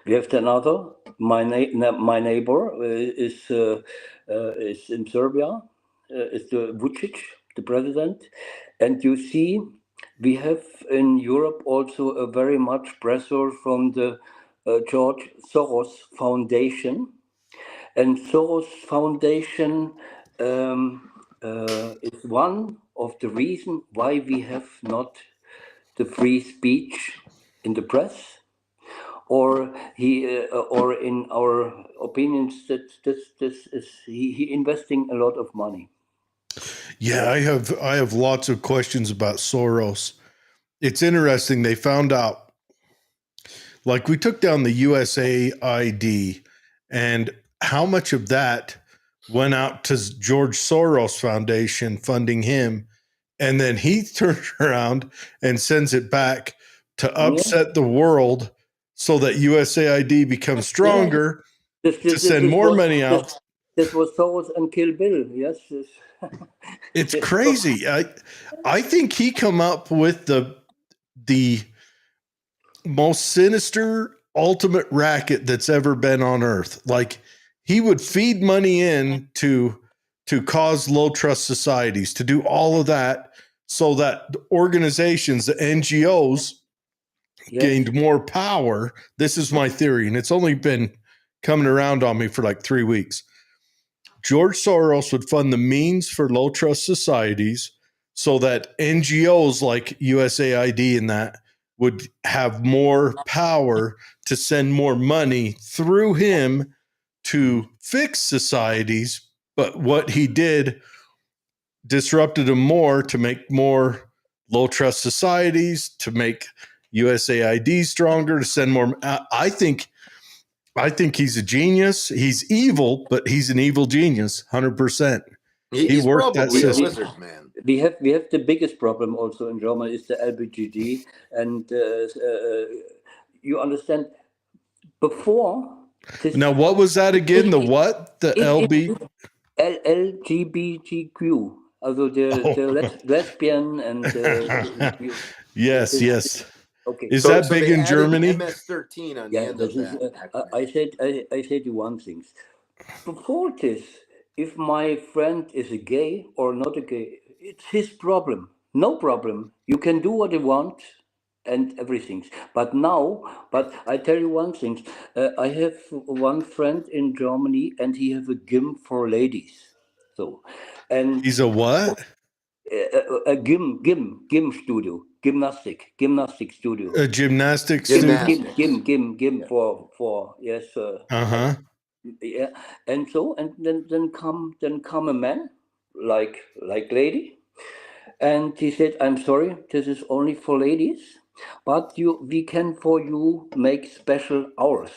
We have another. My neighbor is in Serbia. Is the Vucic, the president, and you see, we have in Europe also a very much pressure from the George Soros Foundation, and Soros Foundation is one of the reasons why we have not the free speech in the press, or in our opinions, that this is he investing a lot of money. Yeah, I have lots of questions about Soros. It's interesting. They found out, like, we took down the USAID, and how much of that went out to George Soros Foundation funding him, and then he turns around and sends it back to upset the world so that USAID becomes stronger to send more money out. This was Soros and Kill Bill. Yes. It's crazy. I think he come up with the most sinister ultimate racket that's ever been on earth. Like, he would feed money in to cause low trust societies, to do all of that so that the organizations, the NGOs, gained more power. This is my theory, and it's only been coming around on me for like 3 weeks. George Soros would fund the means for low trust societies so that NGOs like USAID and that would have more power to send more money through him to fix societies. But what he did disrupted him more to make more low trust societies, to make USAID stronger, to send more. I think he's a genius. He's evil, but he's an evil genius, 100%. He worked that system. Lizard man. We have the biggest problem also in Germany is the LBGD, and you understand before. Now, what was that again? The what? The LGBTQ, also the lesbian and yes. Okay. Is that big in Germany? MS-13 on the end of that. I said you one thing. Before this, if my friend is a gay or not a gay, it's his problem. No problem. You can do what you want and everything. But I tell you one thing. I have one friend in Germany, and he have a gym for ladies. So, and he's a what? A gym studio, gymnastic studio. A gymnastics studio. Gym for yes. Yeah, and so then come a man like lady, and he said, "I'm sorry, this is only for ladies, but we can for you make special hours,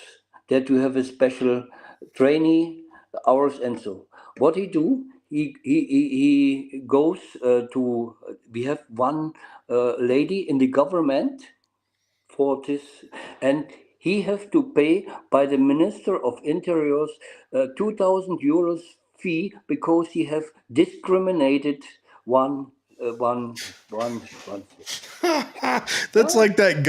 that you have a special trainee hours." And so what he do, he goes to, we have one lady in the government for this, and he has to pay by the Minister of Interiors 2,000 euros fee because he have discriminated one. That's like that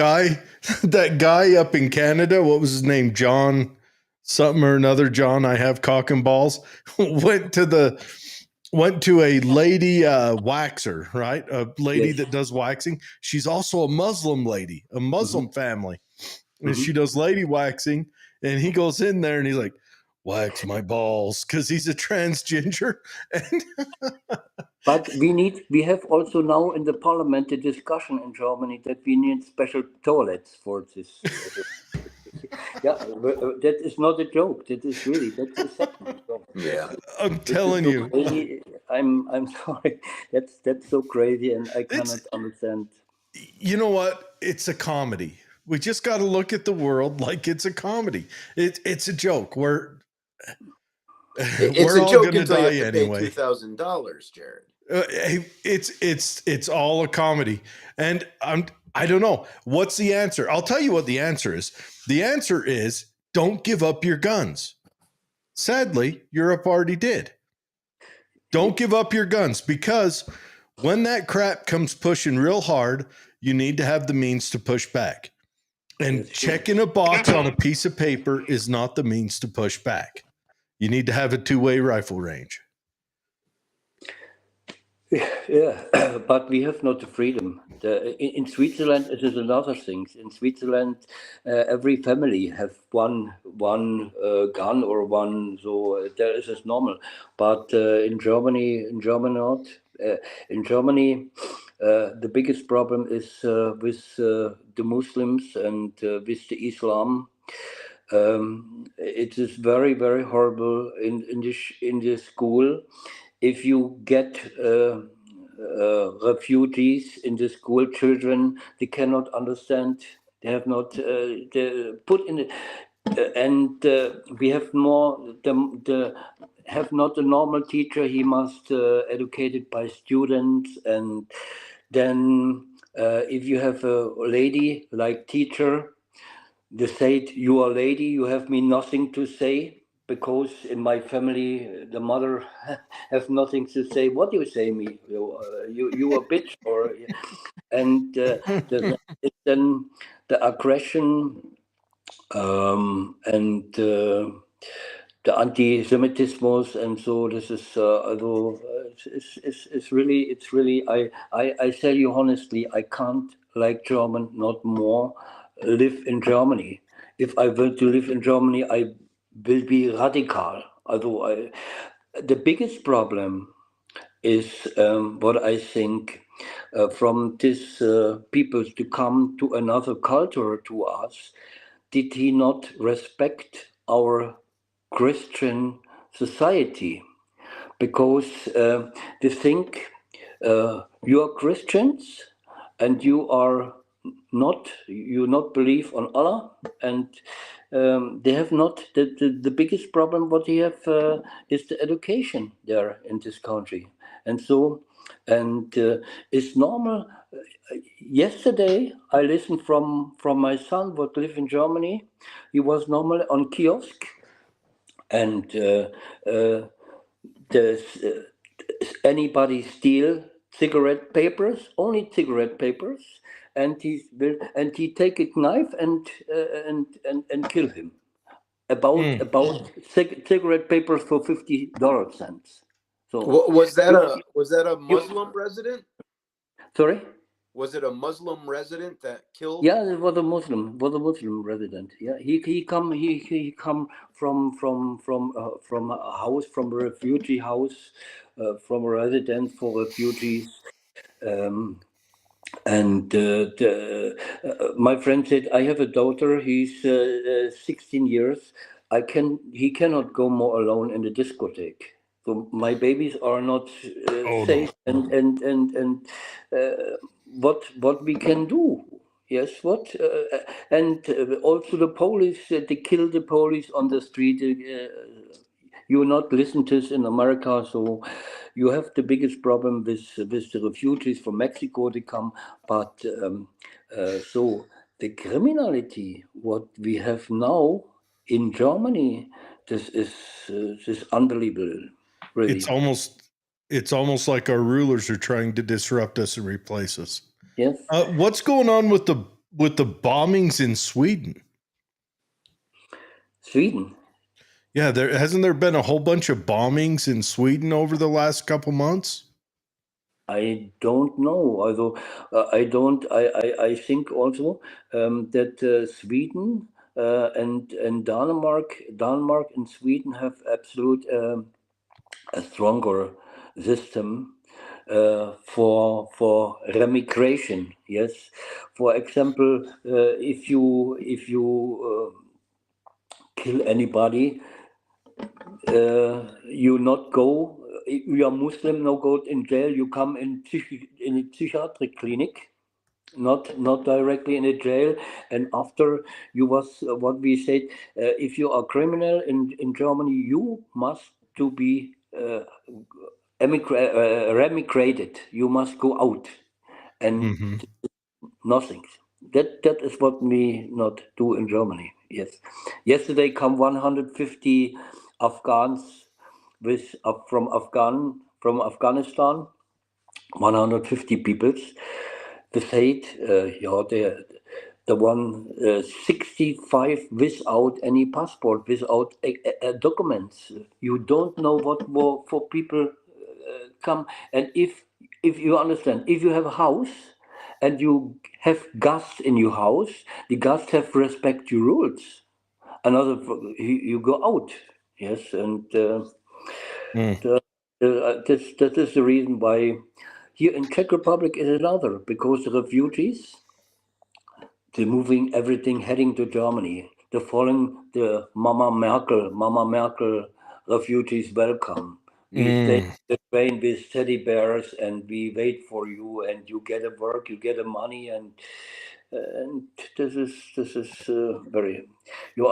guy up in Canada. What was his name? John something or another. John, I have cock and balls. went to a lady waxer, right? A lady that does waxing. She's also a Muslim lady, a Muslim family. And she does lady waxing. And he goes in there and he's like, wax my balls, because he's a transgender. And But we have also now in the parliament a discussion in Germany that we need special toilets for this. Yeah, that is not a joke. That is happening. So Yeah. I'm this is telling so you, crazy. I'm sorry. That's so crazy, and I it's, cannot understand. you know what? It's a comedy. We just got to look at the world like it's a comedy. It's a joke. We're It's we're a all joke gonna until you have die to pay anyway. $2,000, Jared. Hey, it's all a comedy, and I don't know what's the answer. I'll tell you what the answer is. The answer is don't give up your guns. Sadly, Europe already did. Don't give up your guns, because when that crap comes pushing real hard, you need to have the means to push back. And That's true. checking a box on a piece of paper is not the means to push back. You need to have a two-way rifle range. Yeah, but we have not the freedom. In Switzerland, it is another thing. In Switzerland, every family have one gun or one. So there is as normal. But in Germany, not. In Germany, the biggest problem is with the Muslims and with the Islam. It is very, very horrible in this school. If you get refugees in the school, children, they cannot understand. They have not put in it, and we have more the have not a normal teacher. He must educated by students, and then if you have a lady like teacher, they said, "You are lady, you have me nothing to say," because in my family, the mother have nothing to say. What do you say me? You a bitch, or and then the aggression and the anti-Semitismus, and so this is although it's really I tell you honestly, I can't like German not more live in Germany. If I were to live in Germany, I will be radical. Although the biggest problem is what I think from these people to come to another culture to us. Did he not respect our Christian society? Because they think you are Christians and you not believe on Allah, and they have not the biggest problem what they have is the education there in this country, and so and it's normal. Yesterday I listened from my son what live in Germany. He was normally on kiosk, and does anybody steal cigarette papers? Only cigarette papers, and he take a knife and kill him. About cigarette papers for $50 cents. So Was that you, a you Muslim resident? sorry. Was it a Muslim resident that killed? Yeah, it was a Muslim resident. Yeah, he come from a house, from a refugee house, from a residence for refugees. Um, and my friend said, I have a daughter. He's 16 years. He cannot go more alone in the discotheque. So my babies are not Oh no. safe, and what we can do? Yes, what and also the police. They kill the police on the street. You not listen to this in America, so you have the biggest problem with the refugees from Mexico. They come, but so the criminality what we have now in Germany, this is unbelievable, It's really. almost it's almost like our rulers are trying to disrupt us and replace us. Yes, What's going on with the bombings in Sweden? Sweden. Yeah, there been a whole bunch of bombings in Sweden over the last couple months? I don't know. Although I don't. I think also that Sweden and Denmark and Sweden have absolute a stronger system for remigration. Yes, for example, if you kill anybody, you not go. You are Muslim, no go in jail. You come in a psychiatric clinic, not directly in a jail. And after you was what we said, if you are criminal in Germany, you must to be remigrated. You must go out, and Hmm. nothing. That is what we not do in Germany. Yes, yesterday come 150 Afghans with from Afghanistan, 150 peoples. The said, yeah, the one 65 without any passport, without documents. You don't know what for people come. And if you understand, if you have a house and you have guests in your house, the guests have respect your rules. Another, you go out. Yes, and Mm. that is the reason why here in Czech Republic is another, because the refugees, they're moving everything heading to Germany. They're following the Mama Merkel refugees welcome. We stay in Mm. the train with teddy bears and we wait for you and you get a work, you get a money, and this is very, you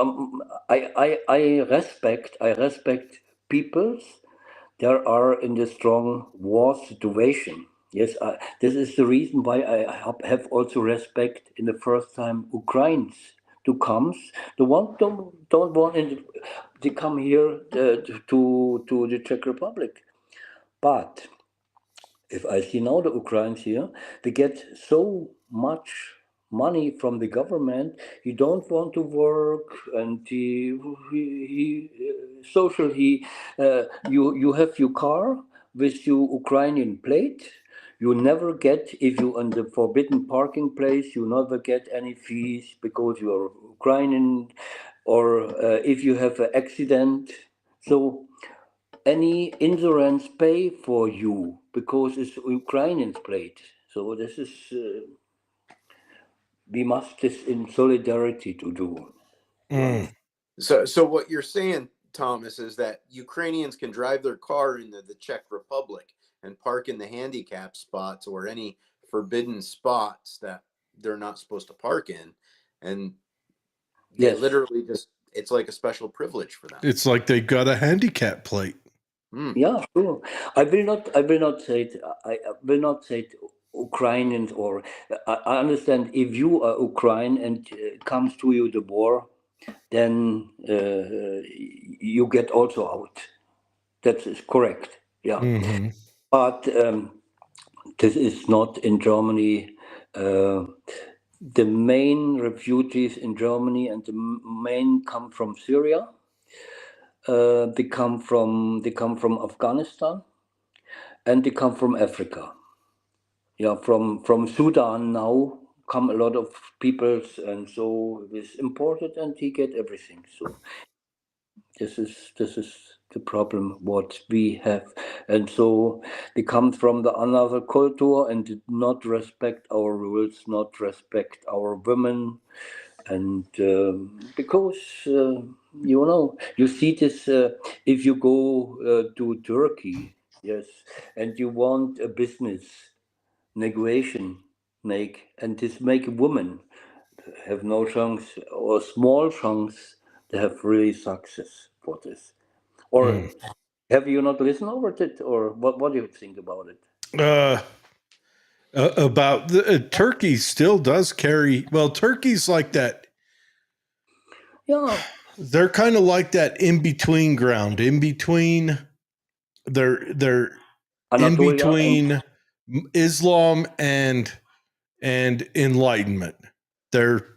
I respect peoples there are in the strong war situation. Yes, this is the reason why I have also respect in the first time Ukrainians to comes. The one don't want to come here to the Czech Republic. But if I see now the Ukrainians here, they get so much money from the government. He don't want to work, and you have your car with your Ukrainian plate. You never get if you on the forbidden parking place. You never get any fees because you are Ukrainian, or if you have an accident. So any insurance pay for you because it's Ukrainians plate. So this is we must this in solidarity to do. Mm. So what you're saying, Thomas, is that Ukrainians can drive their car into the Czech Republic and park in the handicap spots or any forbidden spots that they're not supposed to park in, and they Yes. literally just, it's like a special privilege for them. It's like they got a handicap plate. Yeah, sure. I will not say it. I will not say it Ukrainians or I understand if you are Ukraine and comes to you the war, then you get also out. That is correct. Yeah. Hmm. But this is not in Germany. The main refugees in Germany and the main come from Syria. They come from Afghanistan and they come from Africa. Yeah, from Sudan now come a lot of peoples, and so it's imported and he get everything. So this is the problem what we have, and so they come from the another culture and did not respect our rules, not respect our women, and because you see this if you go to Turkey, yes, and you want a business negotiation make, and this make a woman have no chance or small chance to have really success for this. Or Mm. have you not listened over it, or what do you think about it? About the Turkey still does carry. Well, Turkey's like that. Yeah, They're kind of like that in between ground, in between. They're in Anatolia and between Islam and Enlightenment. They're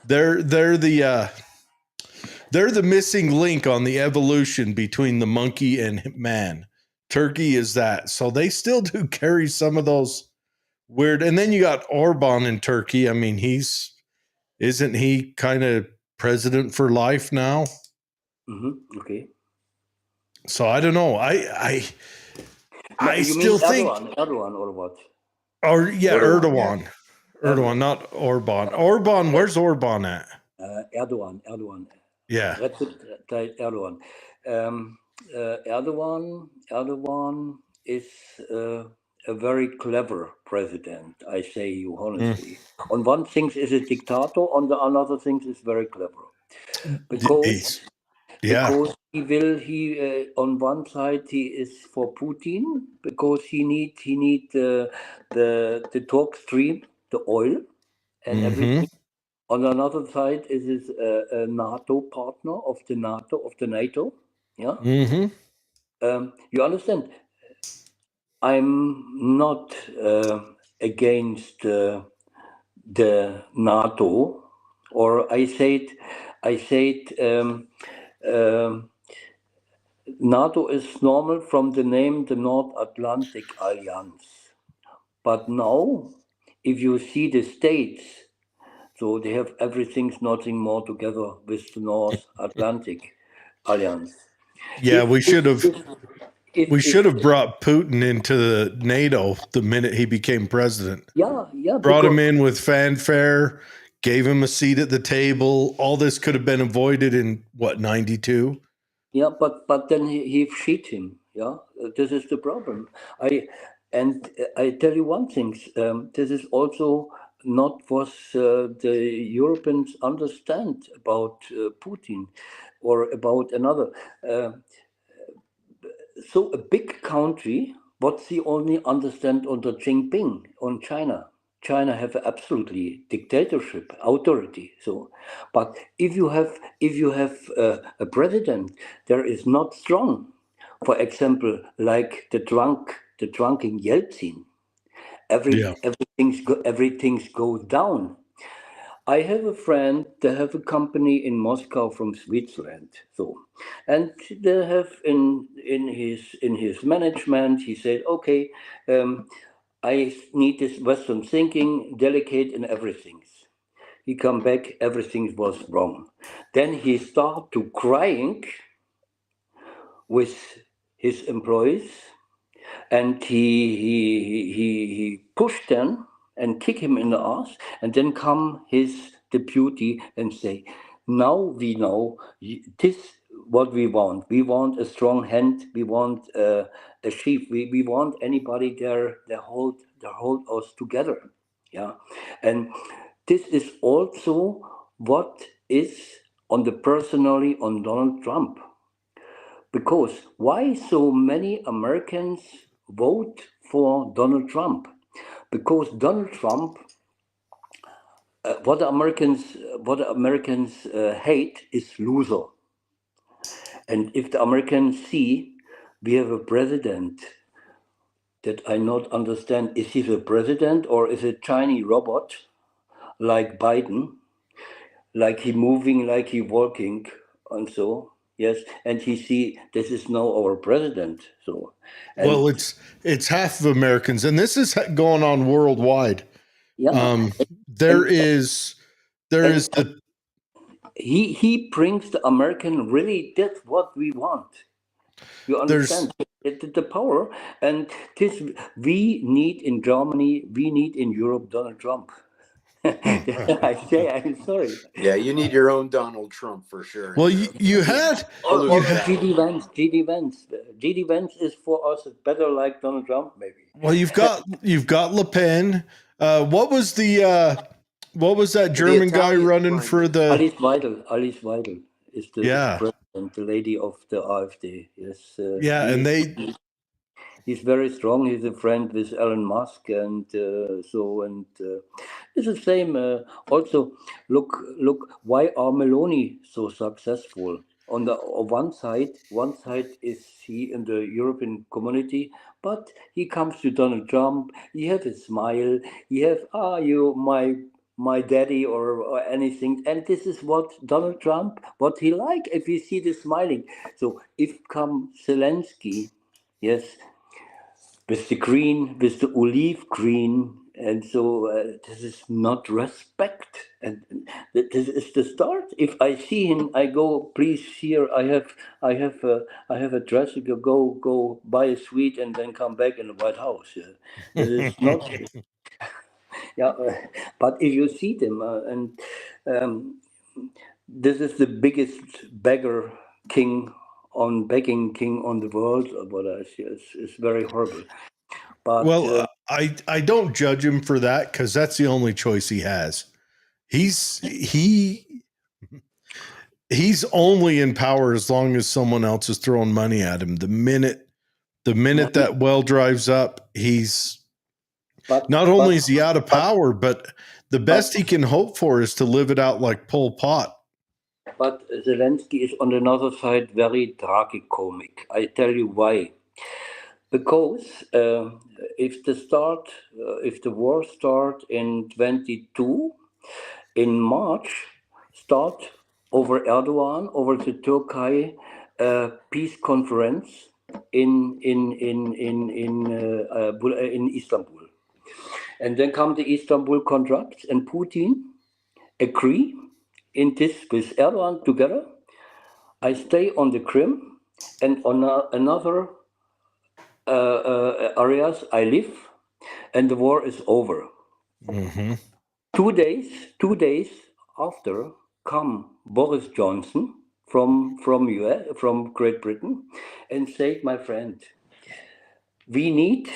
they're the missing link on the evolution between the monkey and man. Turkey is that. So they still do carry some of those weird. And then you got Orban in Turkey. I mean, isn't he kind of president for life now. Okay. So I don't know. I You still mean think, Erdogan or what? or yeah, Erdogan, Erdogan, not Orban. Orban, where's Orban at? Erdogan. Yeah. Recep Tayyip Erdogan. Erdogan is a very clever president. I say you honestly. On one thing is a dictator. On the another thing is very clever because Yeah. he on one side he is for Putin because he need the Turk Stream, the oil and everything. On another side is a NATO partner of the NATO. Yeah. You understand? I'm not against the NATO, or I said NATO is normal from the name the North Atlantic Alliance. But now, if you see the states, so they have everything's nothing more together with the North Atlantic Alliance. Yeah, we should have If brought Putin into the NATO the minute he became president. yeah, Brought him because in with fanfare, gave him a seat at the table. All this could have been avoided in what, 92? yeah, but then he cheat him. Yeah, this is the problem. I tell you one thing. This is also not what the Europeans understand about Putin or about another. So a big country, what they only understand under Jinping on China. China have absolutely dictatorship, authority. So, but if you have a president, there is not strong. For example, like the drunken Yeltsin, Yeah. everything's goes down. I have a friend. They have a company in Moscow from Switzerland. So, and they have in his management. He said, "Okay, I need this Western thinking, delicate in everything." He come back, everything was wrong. Then he start to crying with his employees, and he pushed them and kick him in the ass, and then come his deputy and say, now we know this what we want. We want a strong hand. We want a chief. We want anybody there that hold us together. Yeah, and this is also what is on the personally on Donald Trump. Because why so many Americans vote for Donald Trump? Because Donald Trump, what the Americans hate is loser. And if the Americans see we have a president that I not understand, is he the president or is it Chinese robot like Biden, like he moving, like he walking, and so. Yes, and he see this is now our president. So, and Well, it's half of Americans, and this is going on worldwide. yeah, There and, is and the he brings the American really that's what we want. You understand the power, and this we need in Germany, we need in Europe Donald Trump. I say I'm sorry. yeah, you need your own Donald Trump for sure. well, you had I'll Or lose that. GD Vance. GD Vance is for us better like Donald Trump, maybe. well, you've got Le Pen. What was that German guy Italian running prime for minister. the? Alice Weidel is the Yeah. president, the lady of the AfD. Yes. Yeah, and He's very strong. He's a friend with Elon Musk, and it's the same. Also, look. Why are Meloni so successful? On the one side is he in the European community, but he comes to Donald Trump. He have a smile. He have you my daddy or anything, and this is what Donald Trump what he like. If you see the smiling, so if come Zelensky, yes with the olive green And so this is not respect, and this is the start. If I see him, I go, please, here I have a dress. You go buy a sweet and then come back in the White House. Yeah. This is not, yeah. But if you see them, and um, this is the biggest beggar king begging king on the world. What I see is very horrible. But Well, I don't judge him for that because that's the only choice he has. He's only in power as long as someone else is throwing money at him. The minute that well drives up, he's not only is he out of power, but the best he can hope for is to live it out like Pol Pot. But Zelensky is on another side very tragicomic. I tell you why. Because if the war start in 22, in March, start over Erdogan, over the Turkey peace conference in Istanbul, and then come the Istanbul contracts, and Putin agree in this with Erdogan together. I stay on the Crimea and on another areas I live, and the war is over. Mm-hmm. 2 days after, come Boris Johnson from Great Britain, and said, my friend, we need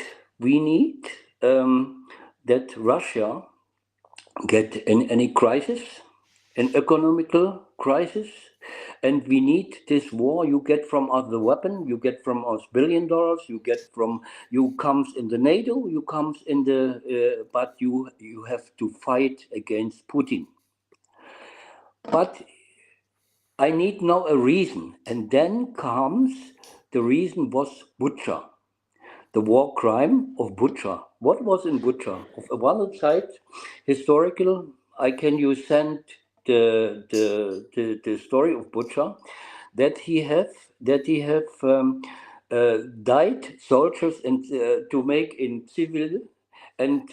that Russia get in any crisis, an economical crisis, and we need this war. You get from us the weapon, you get from us $1 billion, you comes in the NATO, you comes in the, but you have to fight against Putin. But I need now a reason, and then comes the reason was Bucha, the war crime of Bucha. What was in Bucha? Of one side, historical. I can you send the story of Bucha that he have died soldiers and to make in civil, and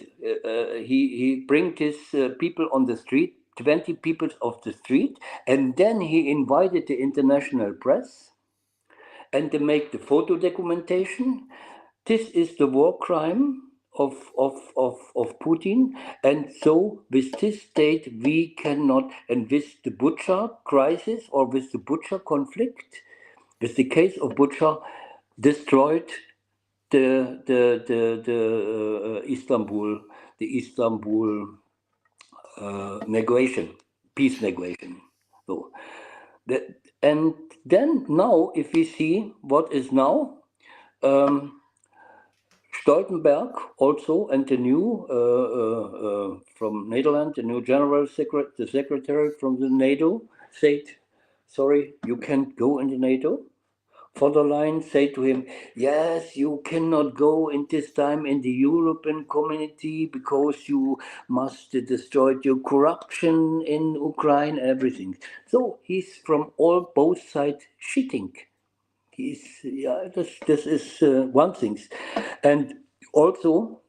he bring his people on the street, 20 people of the street, and then he invited the international press and they make the photo documentation. This is the war crime of Putin, and so with this state we cannot, and with the Bucha crisis or with the Bucha conflict, with the case of Bucha, destroyed the Istanbul negotiation, peace negotiation. So that, and then now, if we see what is now. Stoltenberg also, and the new from Netherlands, the new the secretary from the NATO said, sorry, you can't go in the NATO. Von der Leyen said to him, yes, you cannot go in this time in the European community because you must destroy your corruption in Ukraine, everything. So he's from both sides cheating. This is one thing, and also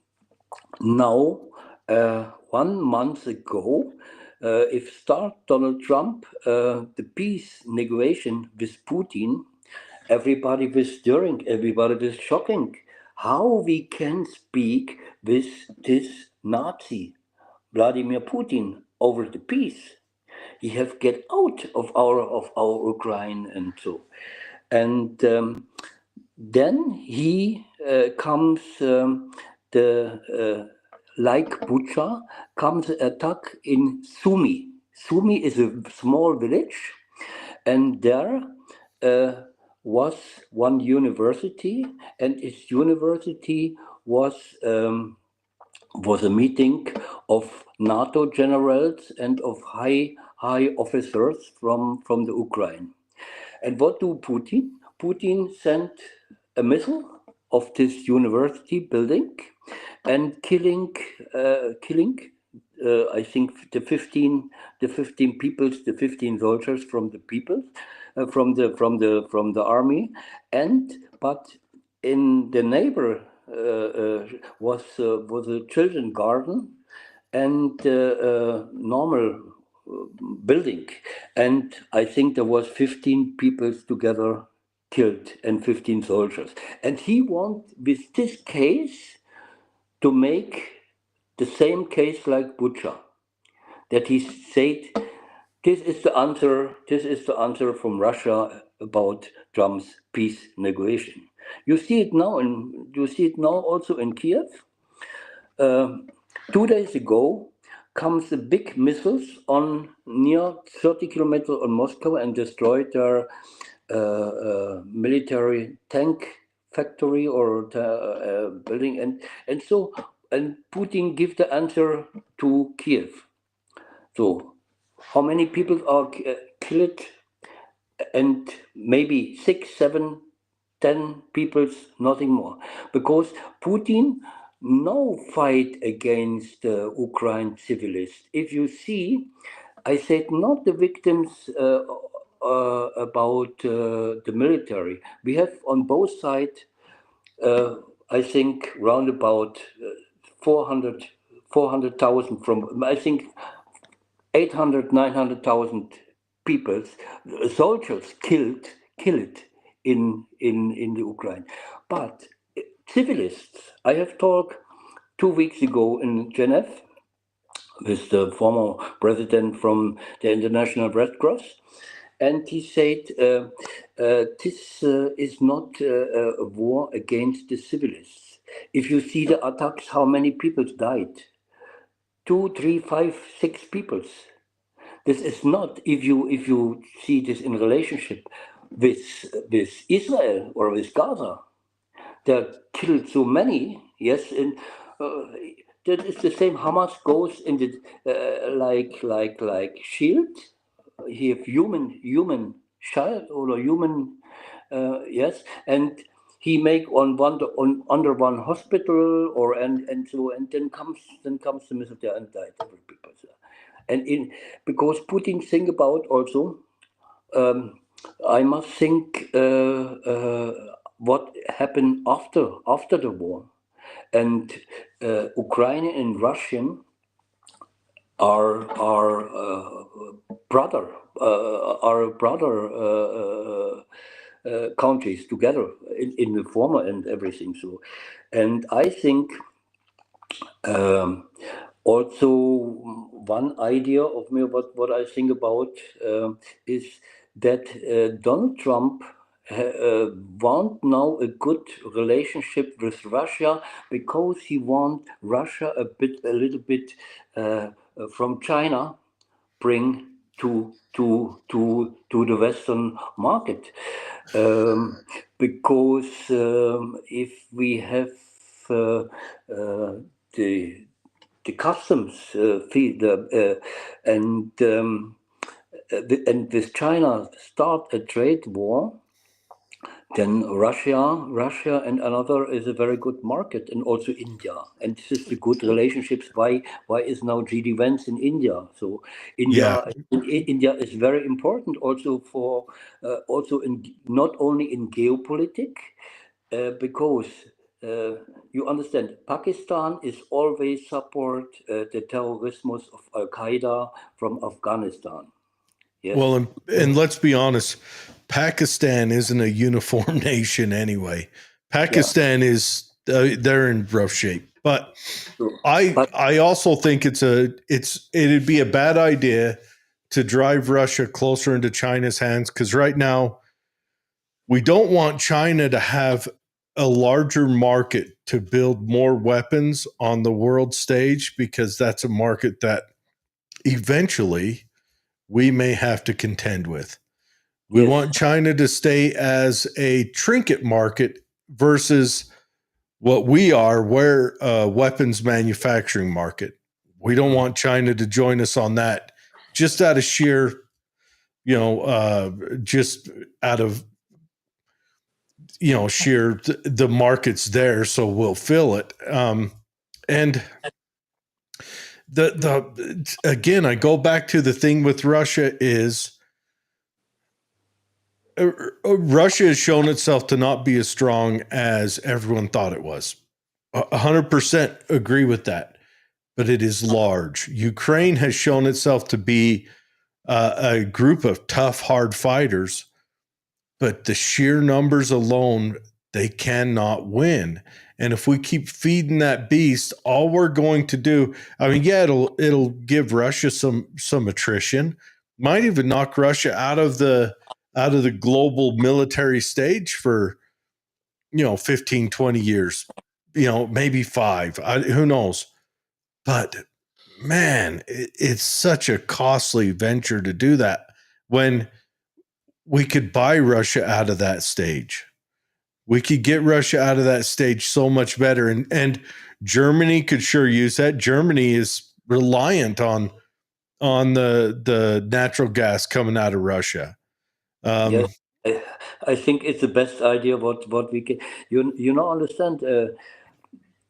now 1 month ago, if start Donald Trump the peace negotiation with Putin, everybody was stirring, everybody was shocking. How we can speak with this Nazi Vladimir Putin over the peace? He have get out of our Ukraine and so. And then he comes like Bucha comes attack in Sumy. Sumy is a small village, and there was one university, and its university was a meeting of NATO generals and of high officers from the Ukraine. And what do Putin? Putin sent a missile of this university building and killing I think the 15 people, the 15 soldiers from the people from the army, but in the neighbor was a children garden and normal building, and I think there was 15 people together killed and 15 soldiers. And he want with this case to make the same case like Bucha, that he said this is the answer. This is the answer from Russia about Trump's peace negotiation. You see it now, and you see it now also in Kiev. 2 days ago, comes the big missiles on near 30 kilometers on Moscow and destroyed their military tank factory or building, and Putin give the answer to Kiev. So, how many people are killed? And maybe 6, 7, 10 people's, nothing more, because Putin no fight against the Ukraine civilists. If you see, I said not the victims about the military. We have on both sides, I think, round about 400,000 from, I think, 800, 900,000 people, soldiers killed in the Ukraine. But civilists, I have talked 2 weeks ago in Geneva with the former president from the International Red Cross, and he said this is not a war against the civilists. If you see the attacks, how many people died? 2, 3, 5, 6 people. This is not, if you see this in relationship with Israel or with Gaza, they killed so many, yes, and that is the same. Hamas goes in the like shield. He have human child or human, yes, and he make under one hospital or and so, and then comes the missile there and died every people there. And because Putin think about also, I must think what happened after the war, and Ukraine and Russian are brother countries together in the former and everything. So, and I think. Also, one idea of me what I think about is that Donald Trump want now a good relationship with Russia because he want Russia a little bit from China bring to the Western market, because if we have the customs fee, and with China start a trade war, then Russia and another is a very good market, and also India. And this is the good relationships. Why is now GD Vance in India? So India is very important also for also in not only in geopolitics, because you understand, Pakistan is always support the terrorism of Al Qaeda from Afghanistan. Yes. Well, and let's be honest, Pakistan isn't a uniform nation anyway. Pakistan is they're in rough shape, but I also think it'd be a bad idea to drive Russia closer into China's hands, because right now we don't want China to have a larger market to build more weapons on the world stage, because that's a market that eventually we may have to contend with. We want China to stay as a trinket market versus what we are, we're a weapons manufacturing market. We don't want China to join us on that, just out of sheer, just out of, sheer the market's there, so we'll fill it. And the again, I go back to the thing with Russia is Russia has shown itself to not be as strong as everyone thought it was. 100% agree with that, but it is large. Ukraine has shown itself to be a group of tough, hard fighters, but the sheer numbers alone, they cannot win. And if we keep feeding that beast, all we're going to do, I mean, yeah, it'll give Russia some attrition, might even knock Russia out of the global military stage for 15, 20 years, maybe 5. Who knows? But man, it's such a costly venture to do that when we could buy Russia out of that stage. We could get Russia out of that stage so much better. And Germany could sure use that. Germany is reliant on the natural gas coming out of Russia. Yes, I think it's the best idea what we can. Understand.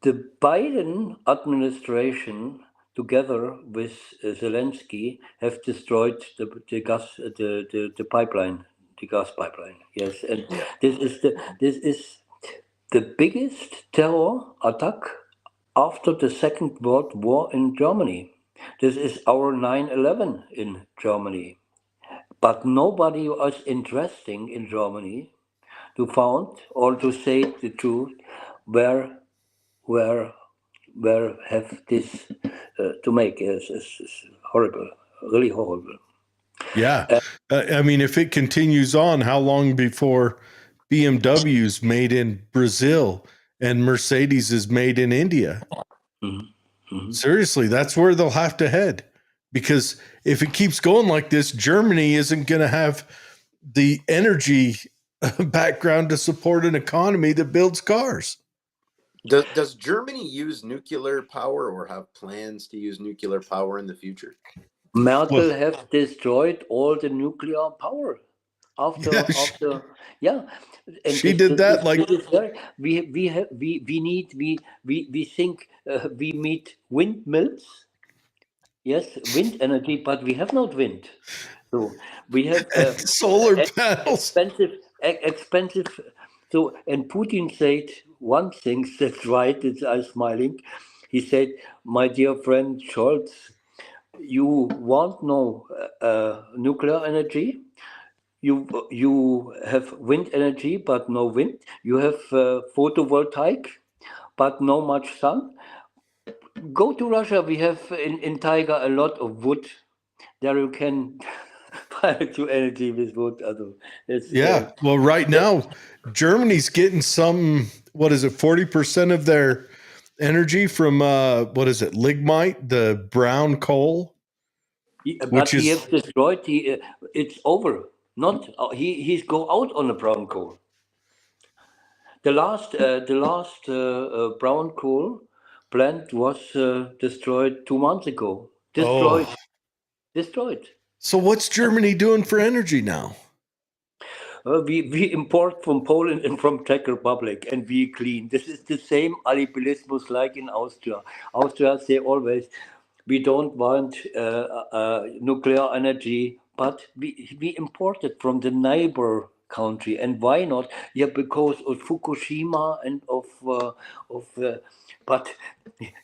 The Biden administration, together with Zelensky, have destroyed the pipeline, the gas pipeline. Yes, and Yeah. this is the biggest terror attack after the Second World War in Germany. This is our 9/11 in Germany, but nobody was interesting in Germany to found or to say the truth where where have this to make is horrible, really horrible. Yeah. I mean, if it continues on, how long before BMW's made in Brazil and Mercedes is made in India? Seriously, that's where they'll have to head. Because if it keeps going like this, Germany isn't going to have the energy background to support an economy that builds cars. Does Germany use nuclear power or have plans to use nuclear power in the future? Merkel has destroyed all the nuclear power after yeah. And she did that like this is very, we think we need windmills. Yes, wind energy, but we have not wind. So we have solar panels. Expensive. So, and Putin said one thing that's right, it's I'm smiling. He said, my dear friend Scholz, you want no nuclear energy. You have wind energy, but no wind. You have photovoltaic, but no much sun. Go to Russia. We have in Taiga a lot of wood. There you can to energy with wood. Well, right now, Germany's getting some, 40% of their energy from, lignite, the brown coal? But he has destroyed, it's over. Not he's go out on the brown coal. The last brown coal plant was destroyed 2 months ago. Destroyed. So what's Germany doing for energy now? We import from Poland and from Czech Republic, and we clean. This is the same allibelismus like in Austria. Austria say always, we don't want nuclear energy, but we import it from the neighbor country. And why not? Yeah, because of Fukushima and but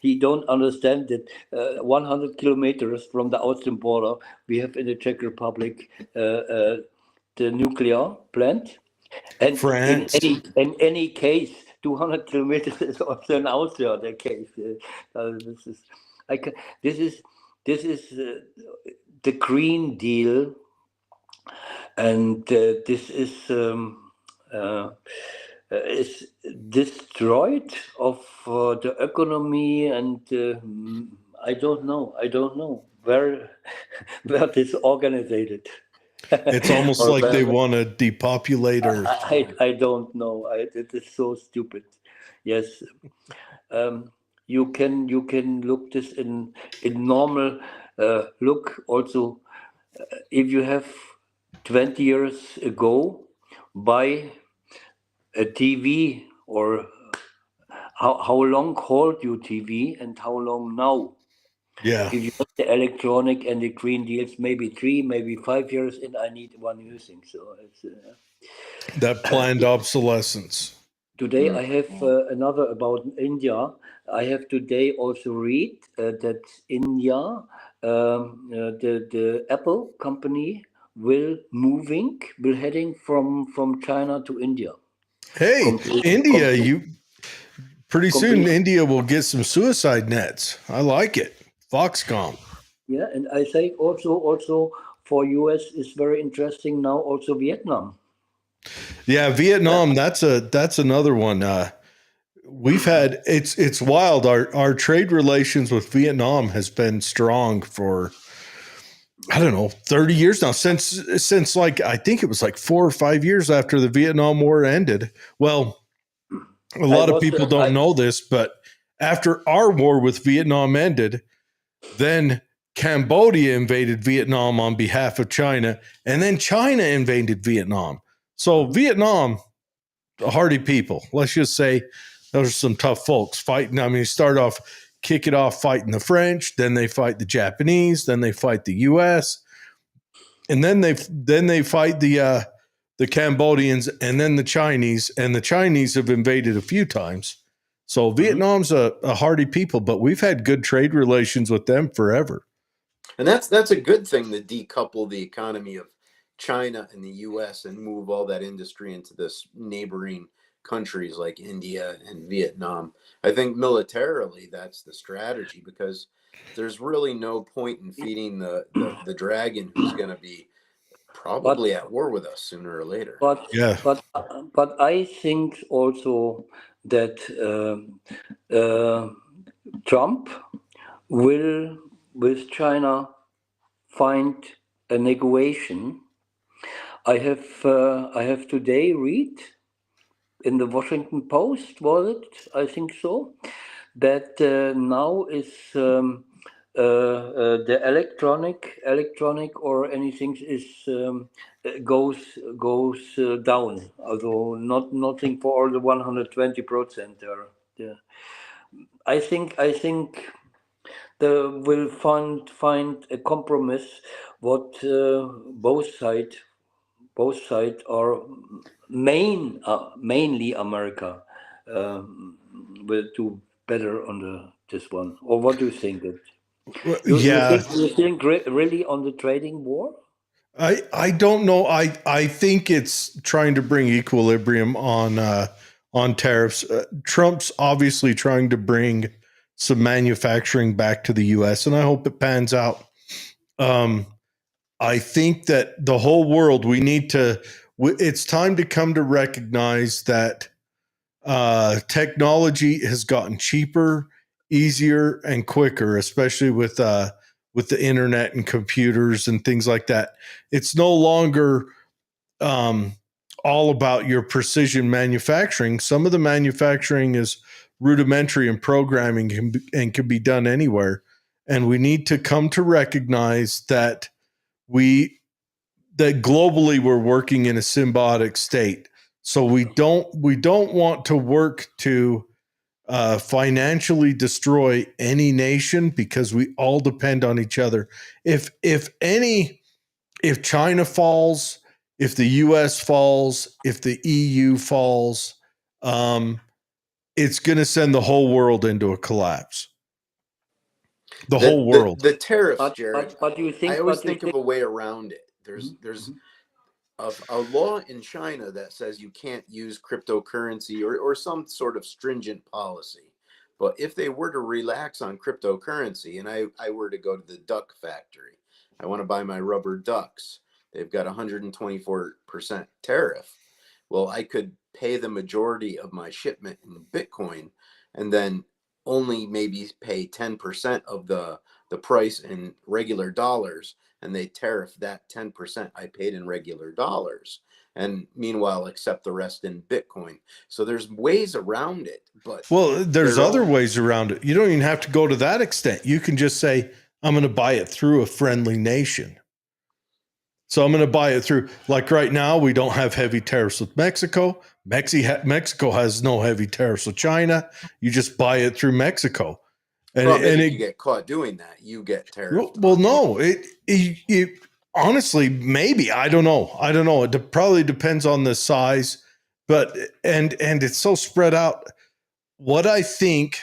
he don't understand that 100 kilometers from the Austrian border, we have in the Czech Republic the nuclear plant, and France. in any case, 200 kilometers is also in Austria. The case. This is the Green Deal, and this is destroyed of the economy, and I don't know where this organized. It's almost like they want to depopulate Earth. I don't know. It is so stupid. Yes, you can look this in normal look also. If you have 20 years ago buy a TV, or how long hold you TV and how long now? Yeah. If you have the electronic and the green deals, maybe 3, maybe 5 years, and I need one using. So it's that planned obsolescence. Today I have another about India. I have today also read that India, the Apple company will heading from China to India. Hey, India, you pretty soon complete. India will get some suicide nets. I like it. Foxconn. Yeah, and I think also for US is very interesting now. Also Vietnam. Yeah, Vietnam. That's another one. We've had it's wild. Our trade relations with Vietnam has been strong for I don't know 30 years now since like I think it was like 4 or 5 years after the Vietnam War ended. Well, a lot of people don't know this, but after our war with Vietnam ended, then Cambodia invaded Vietnam on behalf of China, and then China invaded Vietnam. So Vietnam, hardy people. Let's just say those are some tough folks fighting. I mean, kick it off fighting the French, then they fight the Japanese, then they fight the U.S., and then they fight the Cambodians, and then the Chinese, and the Chinese have invaded a few times. So Vietnam's a hardy people, but we've had good trade relations with them forever. And that's a good thing to decouple the economy of China and the U.S. and move all that industry into this neighboring countries like India and Vietnam. I think militarily that's the strategy, because there's really no point in feeding the dragon who's going to be probably at war with us sooner or later. But I think also that Trump will with China find a negotiation. I have today read in the Washington Post, was it? I think so. That now is the electronic or anything is goes down. Although nothing for all the 120% there. Yeah. I think they will find a compromise. What both sides are mainly America will do better on this one. Or what do you think? You think really on the trading war? I don't know. I think it's trying to bring equilibrium on tariffs. Trump's obviously trying to bring some manufacturing back to the U.S., and I hope it pans out. I think that the whole world, it's time to come to recognize that technology has gotten cheaper, easier, and quicker, especially with the internet and computers and things like that. It's no longer all about your precision manufacturing. Some of the manufacturing is rudimentary and programming and can be done anywhere. And we need to come to recognize that globally we're working in a symbiotic state. So we don't want to work to financially destroy any nation, because we all depend on each other. If China falls, if the US falls, if the EU falls, it's going to send the whole world into a collapse. The whole world. The tariffs, Jared. But you think, I always think of a way around it. There's a law in China that says you can't use cryptocurrency or some sort of stringent policy. But if they were to relax on cryptocurrency, and I were to go to the duck factory, I want to buy my rubber ducks. They've got 124% tariff. Well, I could pay the majority of my shipment in Bitcoin and then only maybe pay 10% of the price in regular dollars, and they tariff that 10% I paid in regular dollars, and meanwhile accept the rest in Bitcoin. So there's ways around it, but there's other ways around it. You don't even have to go to that extent. You can just say, I'm going to buy it through a friendly nation. So I'm going to buy it through, like right now, we don't have heavy tariffs with Mexico. Mexico has no heavy tariffs with China. You just buy it through Mexico. And you get caught doing that, you get tariffed. Well, no, it honestly, maybe, I don't know. It probably depends on the size, But and it's so spread out. What I think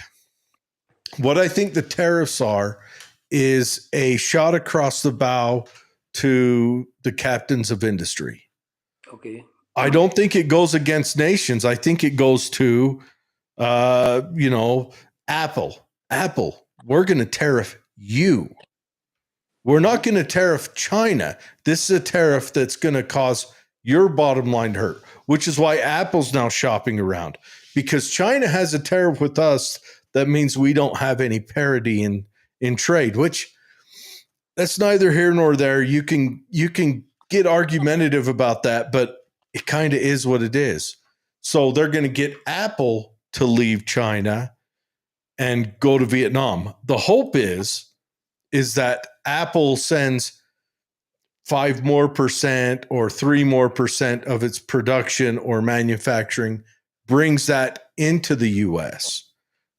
the tariffs are is a shot across the bow to the captains of industry. Okay. I don't think it goes against nations. I think it goes to, Apple. Apple, we're going to tariff you. We're not going to tariff China. This is a tariff that's going to cause your bottom line to hurt, which is why Apple's now shopping around, because China has a tariff with us. That means we don't have any parity in trade, which that's neither here nor there. You can get argumentative about that, but it kind of is what it is. So they're going to get Apple to leave China and go to Vietnam. The hope is that Apple sends 5% more or 3% more of its production or manufacturing, brings that into the US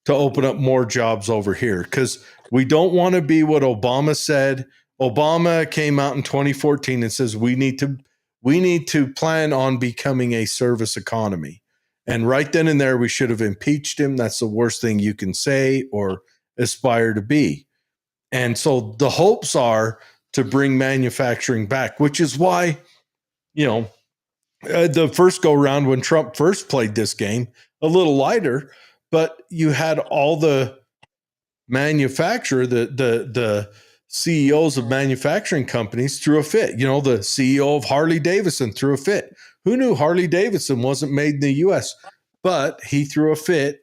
to open up more jobs over here. Because we don't want to be what Obama said. Obama came out in 2014 and says we need to plan on becoming a service economy. And right then and there, we should have impeached him. That's the worst thing you can say or aspire to be. And so the hopes are to bring manufacturing back, which is why, the first go round when Trump first played this game, a little lighter, but you had all the the CEOs of manufacturing companies threw a fit. The CEO of Harley Davidson threw a fit. Who knew Harley Davidson wasn't made in the US? But he threw a fit.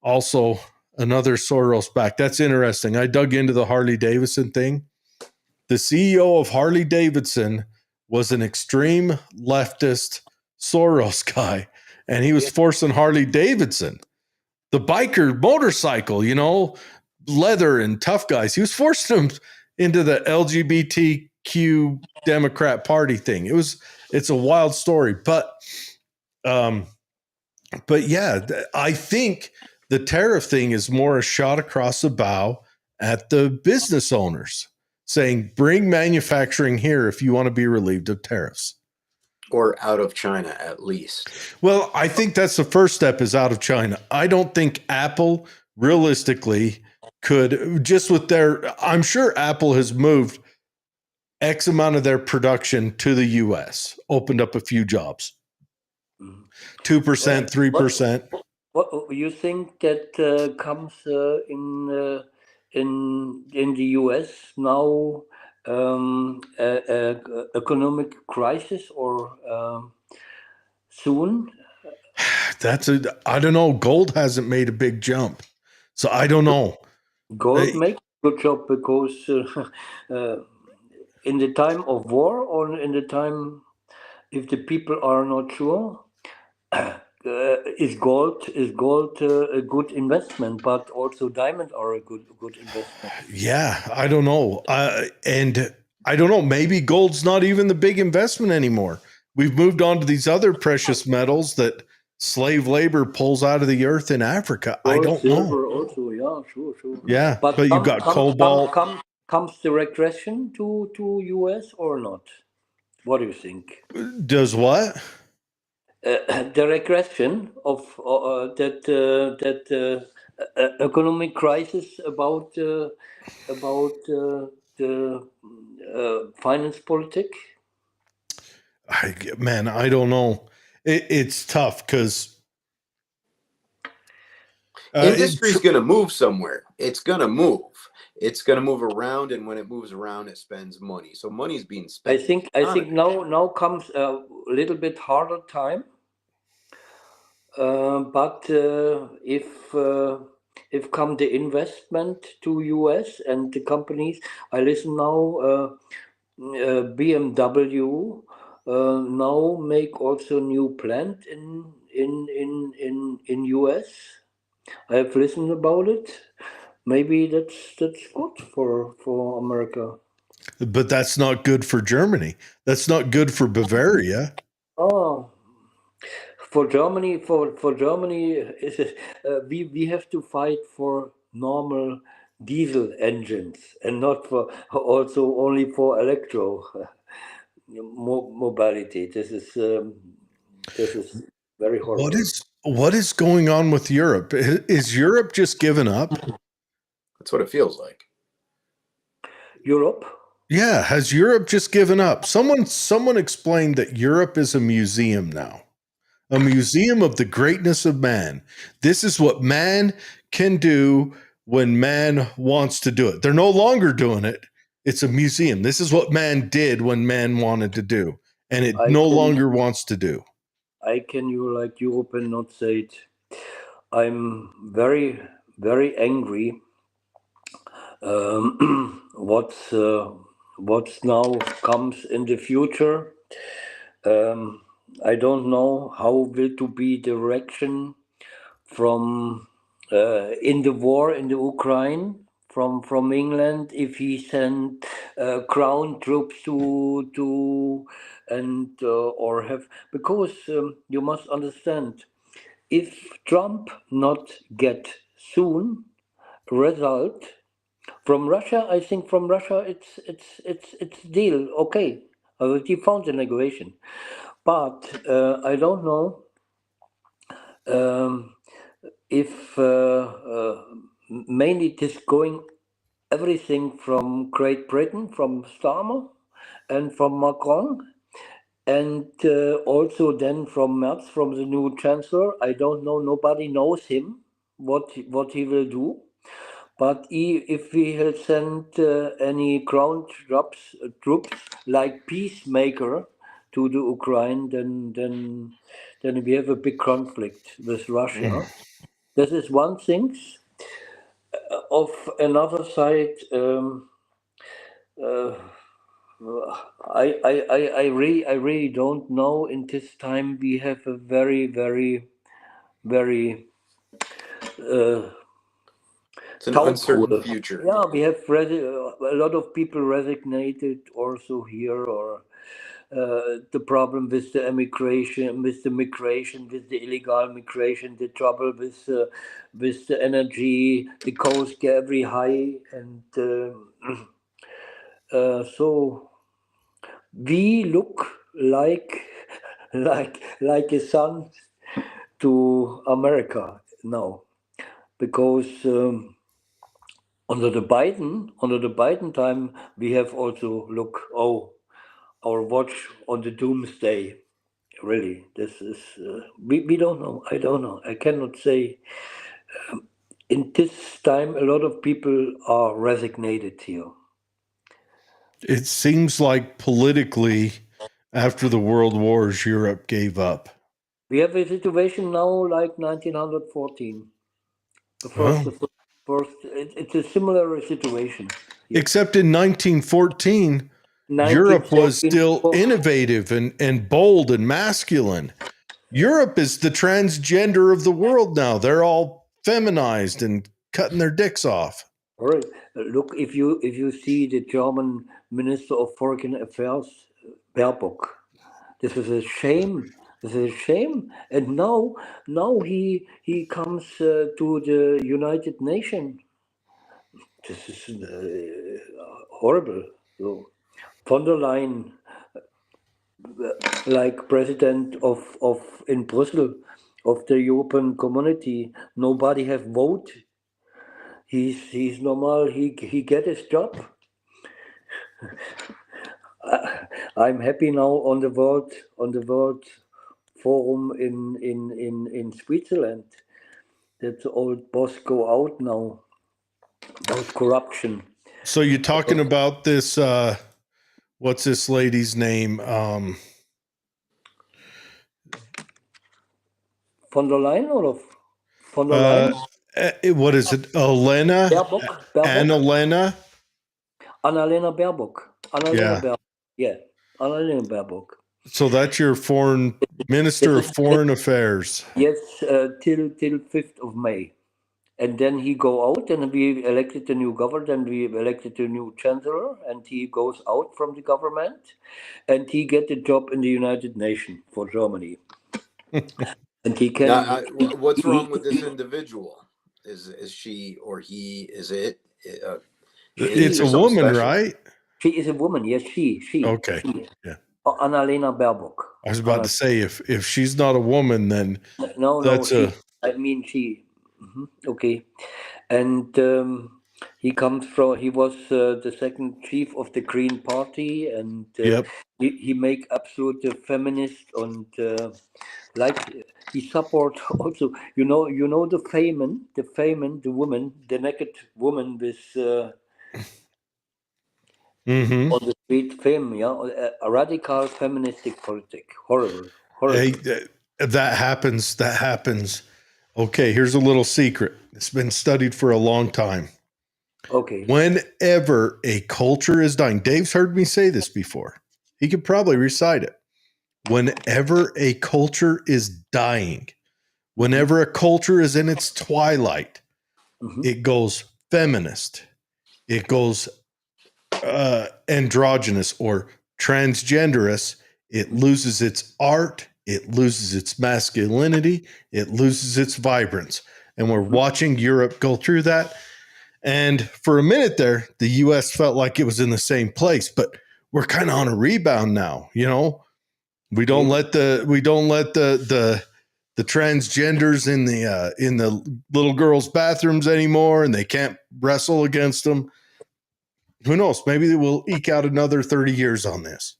Also, another Soros back. That's interesting. I dug into the Harley Davidson thing. The CEO of Harley Davidson was an extreme leftist Soros guy, and he was forcing Harley Davidson, the biker motorcycle, leather and tough guys. He was forcing them into the LGBTQ Democrat Party thing. It's a wild story, but yeah, I think the tariff thing is more a shot across the bow at the business owners, saying, bring manufacturing here if you want to be relieved of tariffs. Or out of China, at least. Well, I think that's the first step, is out of China. I don't think Apple realistically could, just with I'm sure Apple has moved X amount of their production to the US, opened up a few jobs. 2%, 3%. What you think that comes in the US now? Economic crisis or soon? I don't know. Gold hasn't made a big jump, so I don't know. Gold makes a good job because in the time of war, or in the time if the people are not sure, is gold a good investment? But also diamonds are a good investment. Yeah, I don't know, and I don't know. Maybe gold's not even the big investment anymore. We've moved on to these other precious metals that slave labor pulls out of the earth in Africa. Gold, I don't silver know. also, yeah, sure. Yeah, but you've got cobalt. Comes the regression to US or not? What do you think? Does what? The regression of that economic crisis about the finance politic. I don't know. It's tough because industry's going to move somewhere. It's going to move. It's going to move around, and when it moves around, it spends money. So money's being spent. I think now comes a little bit harder time. But if come the investment to US and the companies, I listen now. BMW now make also new plant in US. I have listened about it. Maybe that's good for America. But that's not good for Germany. That's not good for Bavaria. Oh, for Germany, we have to fight for normal diesel engines and not for also only for electro mobility. This is Very horrible. What is going on with Europe? Is Europe just given up? That's what it feels like. Europe? Yeah, has Europe just given up? Someone explained that Europe is a museum now. A museum of the greatness of man. This is what man can do when man wants to do it. They're no longer doing it. It's a museum. This is what man did when man wanted to do, and it no longer wants to do. I can you like Europe and not say it. I'm very, very angry. What's now comes in the future. I don't know how will to be direction from in the war in the Ukraine from England if he sent ground troops to and or have because you must understand if Trump not get soon result from Russia, I think from Russia it's deal okay. He found a negotiation, but I don't know if mainly it is going everything from Great Britain, from Starmer and from Macron, and also then from Merz, from the new chancellor. I don't know. Nobody knows him. What he will do. But if we had sent any ground troops like peacemaker to the Ukraine, then we have a big conflict with Russia. This is one thing. Of another side, I really don't know. In this time, we have a very, very, very It's an uncertain future. Yeah, we have a lot of people resignated also here, or the problem with the immigration, with the migration, with the illegal migration, the trouble with the energy, the cost get very high, and so we look like like a son to America now, because under the Biden time we have also look our watch on the doomsday. Really, this is we don't know. I don't know. I cannot say. In this time, a lot of people are resignated here. It seems like politically, after the World Wars, Europe gave up. We have a situation now like 1914. It's a similar situation. Here. Except in 1914, Europe was still innovative and bold and masculine. Europe is the transgender of the world now. They're all feminized and cutting their dicks off. All right. Look, if you see the German Minister of Foreign Affairs, Baerbock, this is a shame. This is a shame. And now he comes to the United Nations. This is horrible. So, von der Leyen, like president of in Brussels of the European Community, nobody have vote. He's normal. He get his job. I'm happy now on the world forum in Switzerland that the old boss go out now about corruption. So you're talking about this what's this lady's name? Von der Leyen or von der Leyen? What is it? Elena? Baerbock? Annalena? Annalena Baerbock. Yeah. Baerbock. Yeah. Annalena Baerbock. So that's your foreign minister of foreign affairs. Yes, till 5th of May. And then he go out, and we elected a new government, and we elected a new chancellor, and he goes out from the government, and he get a job in the United Nations for Germany. And he can. Now, what's wrong with this individual? Is she or he? Is it? It's a woman, right? She is a woman. Yes, she. Okay. She. Yeah. Annalena Baerbock. I was about to say, if she's not a woman, then No, that's she. I mean, she. Okay, and he comes from. He was the second chief of the Green Party, and yep. he make absolute feminist and like he support also. You know the woman, the naked woman with. Mm-hmm. On the street fame, yeah, a radical feministic politic. Horrible, Hey, horrible. that happens. That happens. Okay, here's a little secret. It's been studied for a long time. Okay. Whenever a culture is dying, Dave's heard me say this before. He could probably recite it. Whenever a culture is dying, whenever a culture is in its twilight, it goes feminist, it goes androgynous or transgenderous. It loses its art, it loses its masculinity, it loses its vibrance. And we're watching Europe go through that. And for a minute there, the US felt like it was in the same place, but we're kind of on a rebound now, you know. We don't let the transgenders in the little girls' bathrooms anymore, and they can't wrestle against them. Who knows? Maybe they will eke out another 30 years on this.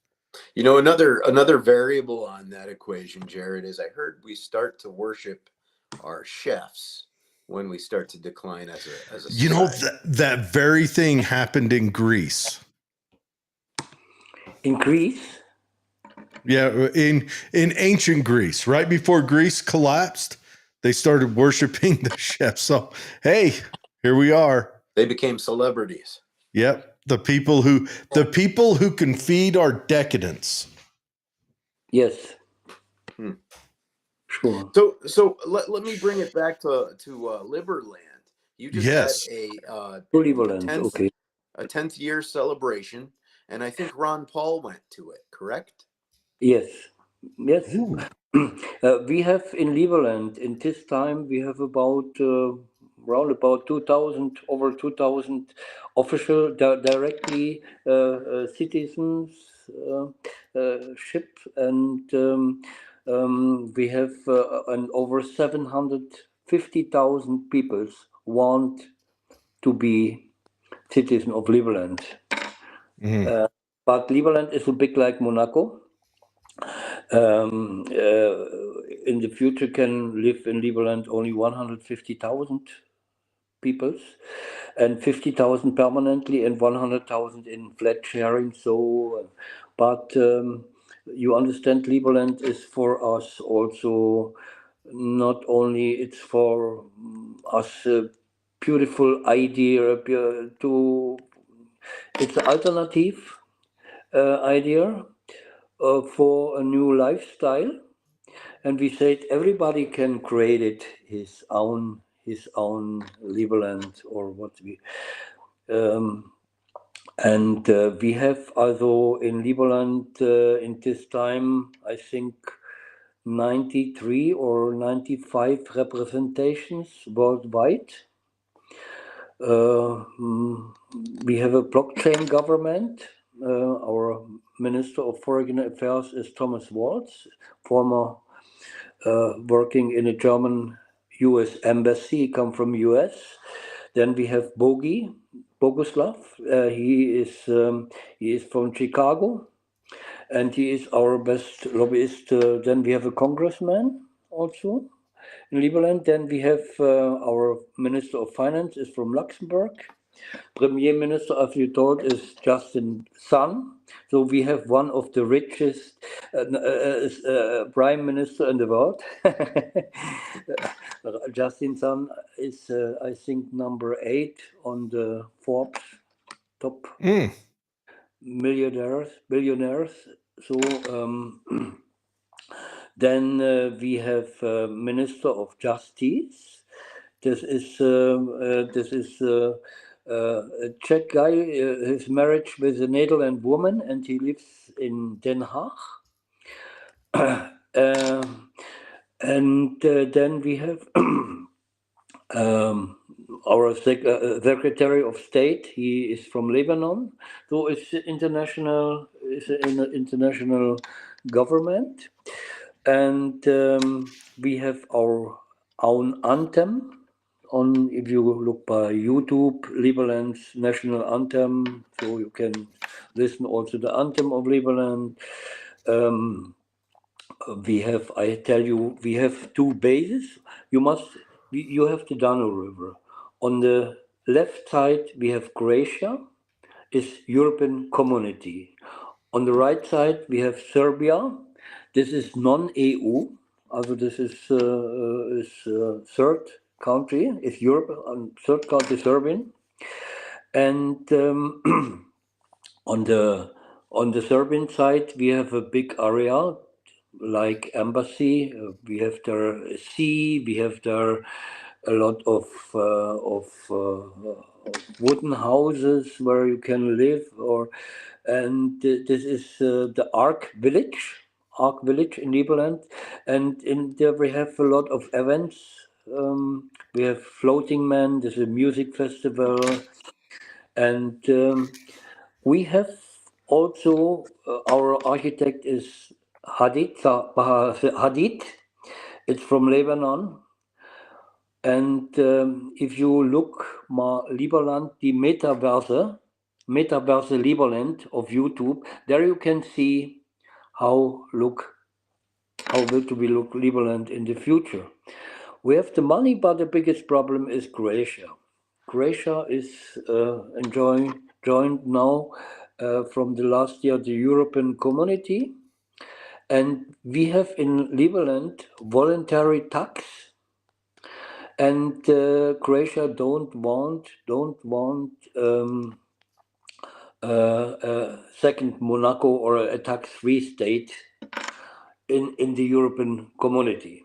You know, another variable on that equation, Jared, is I heard we start to worship our chefs when we start to decline as a You know, society. that very thing happened in Greece. In Greece? Yeah, in ancient Greece, right before Greece collapsed, they started worshiping the chefs. So, hey, here we are. They became celebrities. Yep. The people who can feed our decadence. Yes. Sure. So let me bring it back to Liberland. You just had a Okay. 10th year celebration, and I think Ron Paul went to it, correct? Yes. Yes. We have in Liberland in this time we have about around about 2,000 over 2,000 official directly citizens ship and we have and over 750,000 people want to be citizen of Liberland. But Liberland is a bit like Monaco. In the future can live in Liberland only 150,000 peoples and 50,000 permanently and 100,000 in flat sharing. So, but you understand Liberland is for us also not only it's for us a beautiful idea to it's an alternative idea for a new lifestyle, and we said everybody can create it his own Liberland or what we and we have also in Liberland in this time I think 93 or 95 representations worldwide. We have a blockchain government. Our Minister of Foreign Affairs is Thomas Waltz, former working in a German U.S. embassy. He come from U.S. Then we have Boguslav. He is from Chicago, and he is our best lobbyist. Then we have a congressman also in Liberland. Then we have our Minister of Finance is from Luxembourg. Premier Minister, as you told, is Justin Sun. So we have one of the richest prime minister in the world. Justin Sun is, I think, number 8 on the Forbes top billionaires. So then we have Minister of Justice. This is a Czech guy. His marriage with a Netherlands woman, and he lives in Den Haag. And then we have our Secretary of State. He is from Lebanon, so it's international. It's an international government. And we have our own anthem. On, if you look by YouTube, Liberland's national anthem, so you can listen also the anthem of Liberland. We have, I tell you, we have two bases. You have the Danube River. On the left side, we have Croatia, is European Community. On the right side, we have Serbia. This is non-EU. Also, this is third country, is Europe, and third country Serbian. And on the Serbian side, we have a big area like embassy. We have there a sea. We have there a lot of wooden houses where you can live. And this is the Ark Village in Liberland, and in there we have a lot of events. We have Floating Man. There's a music festival, and we have also our architect is Hadid. It's from Lebanon. And if you look Liberland, the metaverse Liberland of YouTube, there you can see how will we look Liberland in the future. We have the money, but the biggest problem is Croatia. Croatia is joined now from the last year the European Community, and we have in Liberland voluntary tax. And Croatia don't want second Monaco or a tax-free state in the European Community.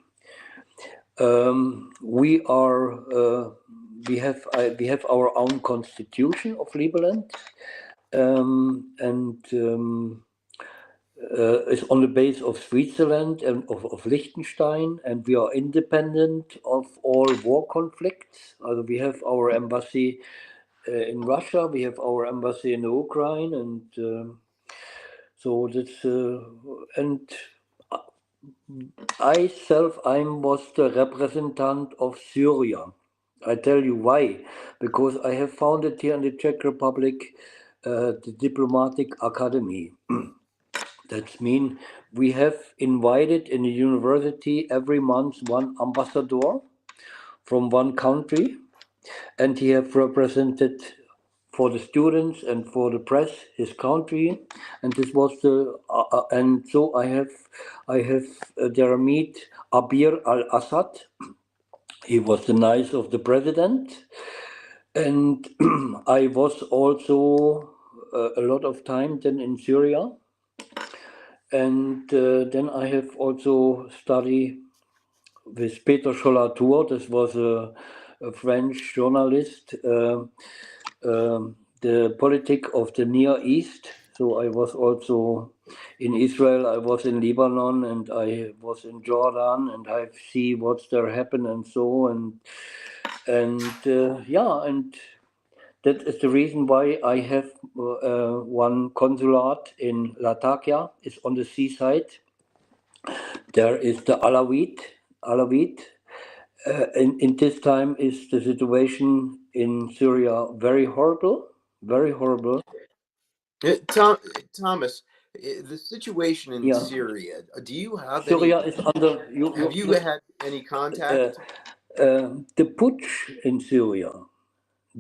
We have our own constitution of Liberland, and is on the base of Switzerland and of Liechtenstein, and we are independent of all war conflicts. We have our embassy in Russia, we have our embassy in Ukraine, and so that's and I was the representative of Syria. I tell you why, because I have founded here in the Czech Republic the Diplomatic Academy. That means we have invited in the university every month one ambassador from one country, and he have represented for the students and for the press his country, and this was the and so I have there meet Abir al-Assad. He was the niece of the president, and I was also a lot of time then in Syria. And then I have also studied with Peter Scholl-Latour. This was a French journalist, the politics of the Near East. So I was also in Israel, I was in Lebanon, and I was in Jordan, and I see what's there happen and so, and yeah, and that is the reason why I have one consulate in Latakia. It's on the seaside. There is the Alawite. In this time is the situation in Syria very horrible, very horrible. Thomas, the situation in Syria. Do you have Syria is under? Have you had any contact? The putsch in Syria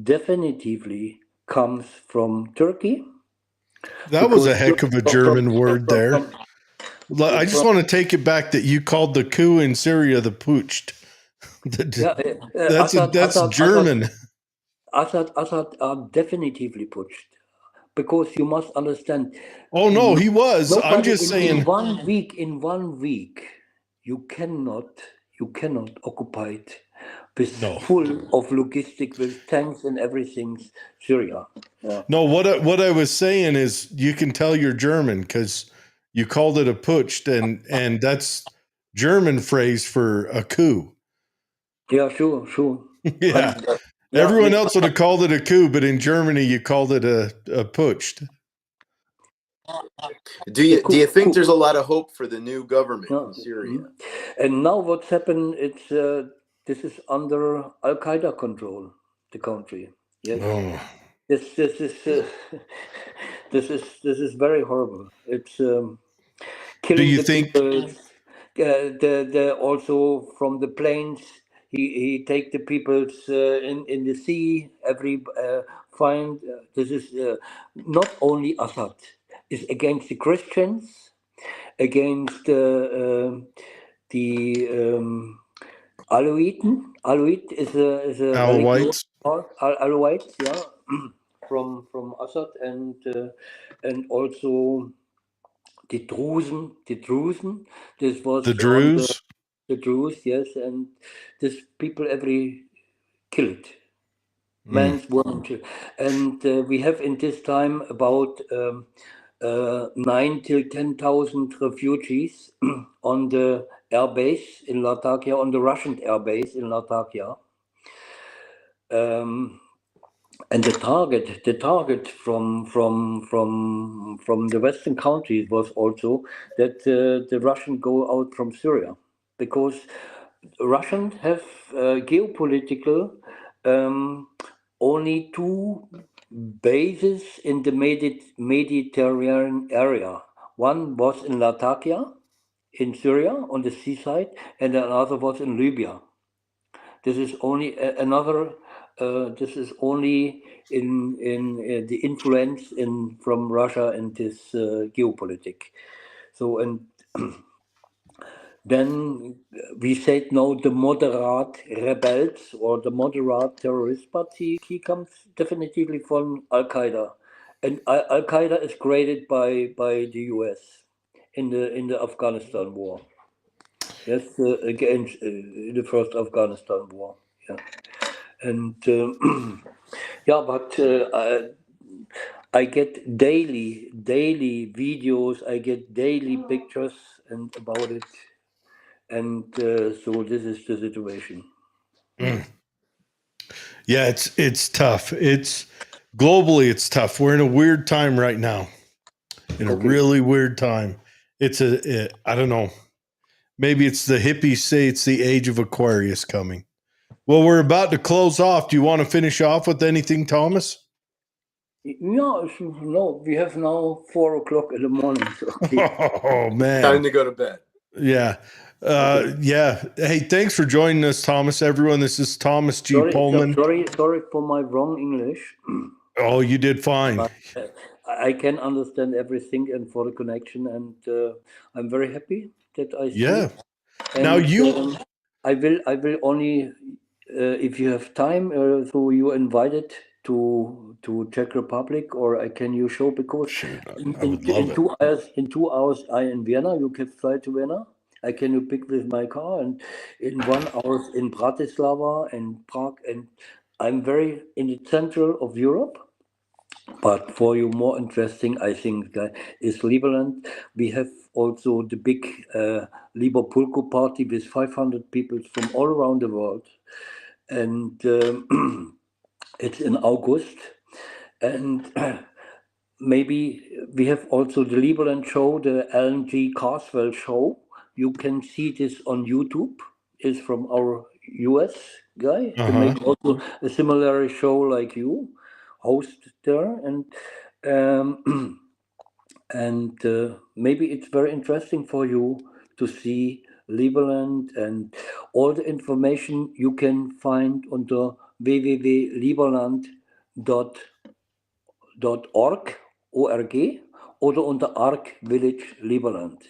definitively comes from Turkey. That was a heck of a German word there. I just want to take it back that you called the coup in Syria the putsch. That's German. Assad are definitively putsched, because you must understand. Oh no, he was. I'm just saying. In 1 week, you cannot occupy it with full of logistics, with tanks and everything. Syria. Yeah. No, what I was saying is you can tell you're German because you called it a putsch, and that's German phrase for a coup. Yeah, sure. Yeah. Everyone else would have called it a coup, but in Germany you called it a putsch. Do you think Cool. there's a lot of hope for the new government Yeah. in Syria? And now what's happened? It's this is under Al Qaeda control, the country. Yes, Oh. this is this is very horrible. It's Do killing you the think people. The also from the planes. He take the peoples in the sea. Every find this is not only Assad. It's against the Christians, against the Alawite. Alawite is a religion. Alawites? Alawites, yeah, from Assad and also the Drusen. The Drusen. This was The on Druze? the Druze, yes, and this people every killed. Mm. Men's, women, and we have in this time about 9 till 10,000 refugees on the air base in Latakia, on the Russian air base in Latakia. And the target from the Western countries was also that the Russian go out from Syria, because Russians have geopolitical only two bases in the Mediterranean area. One was in Latakia in Syria on the seaside, and another was in Libya. This is only another. This is only in the influence in from Russia in this geopolitic. So and then we said no, the moderate rebels or the moderate terrorists, but he comes definitely from Al Qaeda, and Al Qaeda is created by the US in the Afghanistan war. Yes, against the first Afghanistan war. Yeah, and yeah, but I get daily videos. I get daily pictures and about it, and so this is the situation. Mm. Yeah, it's tough. It's globally it's tough. We're in a weird time right now. In a Okay. really weird time. I don't know. Maybe it's the hippies say it's the age of Aquarius coming. Well, we're about to close off. Do you want to finish off with anything, Thomas? No, no, we have now 4 o'clock in the morning. So Oh man. Time to go to bed. Yeah. Okay. Yeah. Hey, thanks for joining us, Thomas. Everyone, this is Thomas G. Poehlmann. Sorry for my wrong English. Oh, you did fine. But I can understand everything and for the connection, and I'm very happy that I see. Yeah. And, Now you I will only if you have time. So you invited to Czech Republic, or can you show, because shoot, I would love in it. 2 hours I in Vienna. You can fly to Vienna. I can you pick with my car, and in 1 hour in Bratislava and Prague, and I'm very in the central of Europe. But for you, more interesting, I think, is Liberland. We have also the big Liber Pulco party with 500 people from all around the world. And it's in August. And maybe we have also the Liberland show, the Alan G. Carswell show. You can see this on YouTube. It's from our US guy. He make also a similar show like you, host there, and maybe it's very interesting for you to see Liberland, and all the information you can find on the www.liberland.org oder unter Ark Village Liberland.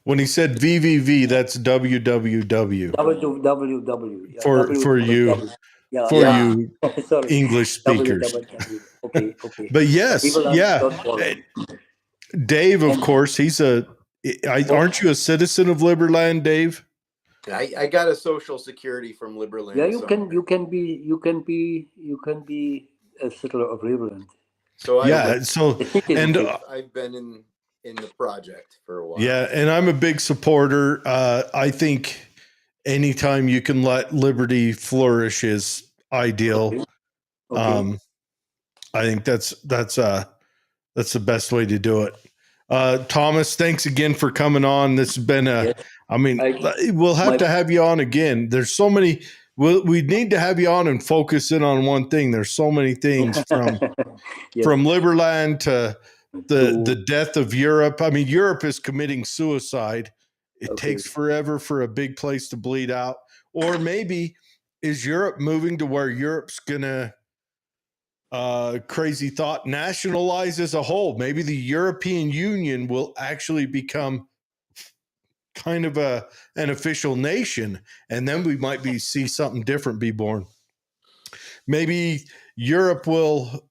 When he said VVV, that's www. www. Yeah, For you, Yeah, for yeah. you Sorry. English speakers. www. Okay. But yes, yeah. Liberland.org. Dave, of course, aren't you a citizen of Liberland, Dave? I got a social security from Liberland. Yeah, somewhere. you can be a settler of Liberland. So I've been in the project for a while. Yeah, and I'm a big supporter. I think anytime you can let liberty flourish is ideal. Okay. I think that's the best way to do it. Thomas, thanks again for coming on. This has been Yes. we'll have my- to have you on again. There's so many. We need to have you on and focus in on one thing. There's so many things from Yes. from Liberland to To- the death of Europe. I mean, Europe is committing suicide. It Okay. takes forever for a big place to bleed out. Or maybe is Europe moving to where Europe's gonna crazy thought nationalize as a whole? Maybe the European Union will actually become kind of an official nation, and then we might see something different be born. Maybe Europe will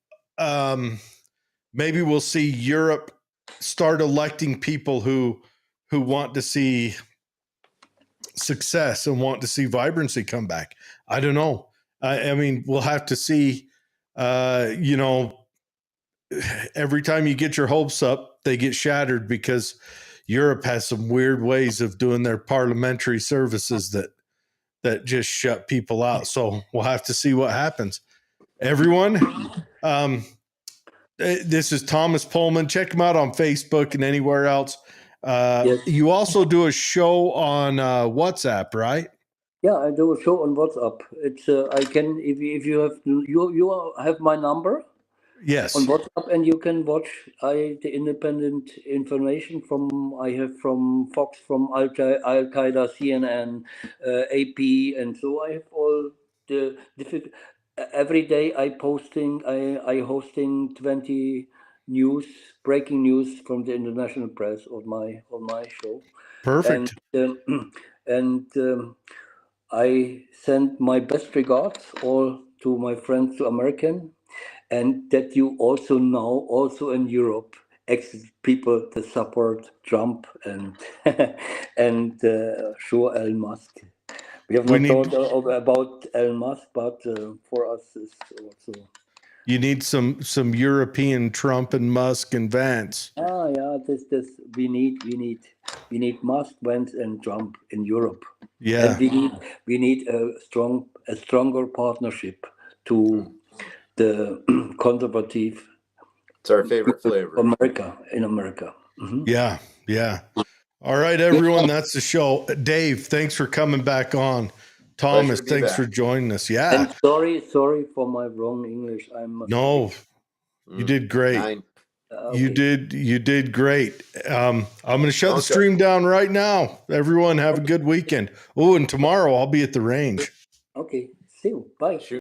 maybe we'll see Europe start electing people who want to see success and want to see vibrancy come back. I don't know. I mean, we'll have to see. Every time you get your hopes up, they get shattered because Europe has some weird ways of doing their parliamentary services that just shut people out. So we'll have to see what happens. Everyone, this is Thomas Poehlmann. Check him out on Facebook and anywhere else. Yes. You also do a show on WhatsApp, right? Yeah, I do a show on WhatsApp. It's I can if you have you have my number Yes. on WhatsApp, and you can watch the independent information I have from Fox, from Al Qaeda, CNN, AP, and so I have all the different. Every day I hosting 20 breaking news from the international press on my show. Perfect. And I send my best regards all to my friends to American, and that you also know, also in Europe, people that support Trump and and sure Elon Musk. We have not thought about Elon Musk, but for us it's also. You need some European Trump and Musk and Vance. Yeah, this we need Musk, Vance, and Trump in Europe. Yeah, And we need a stronger partnership to the conservative. It's our favorite flavor. In America. Mhm. Yeah. All right, everyone, that's the show. Dave, thanks for coming back on. Thomas, thanks for joining us. Yeah. And sorry for my wrong English. No, you did great. 9. Okay. You did great. I'm going to shut the stream down right now. Everyone have a good weekend. Oh, and tomorrow I'll be at the range. Okay. See you. Bye.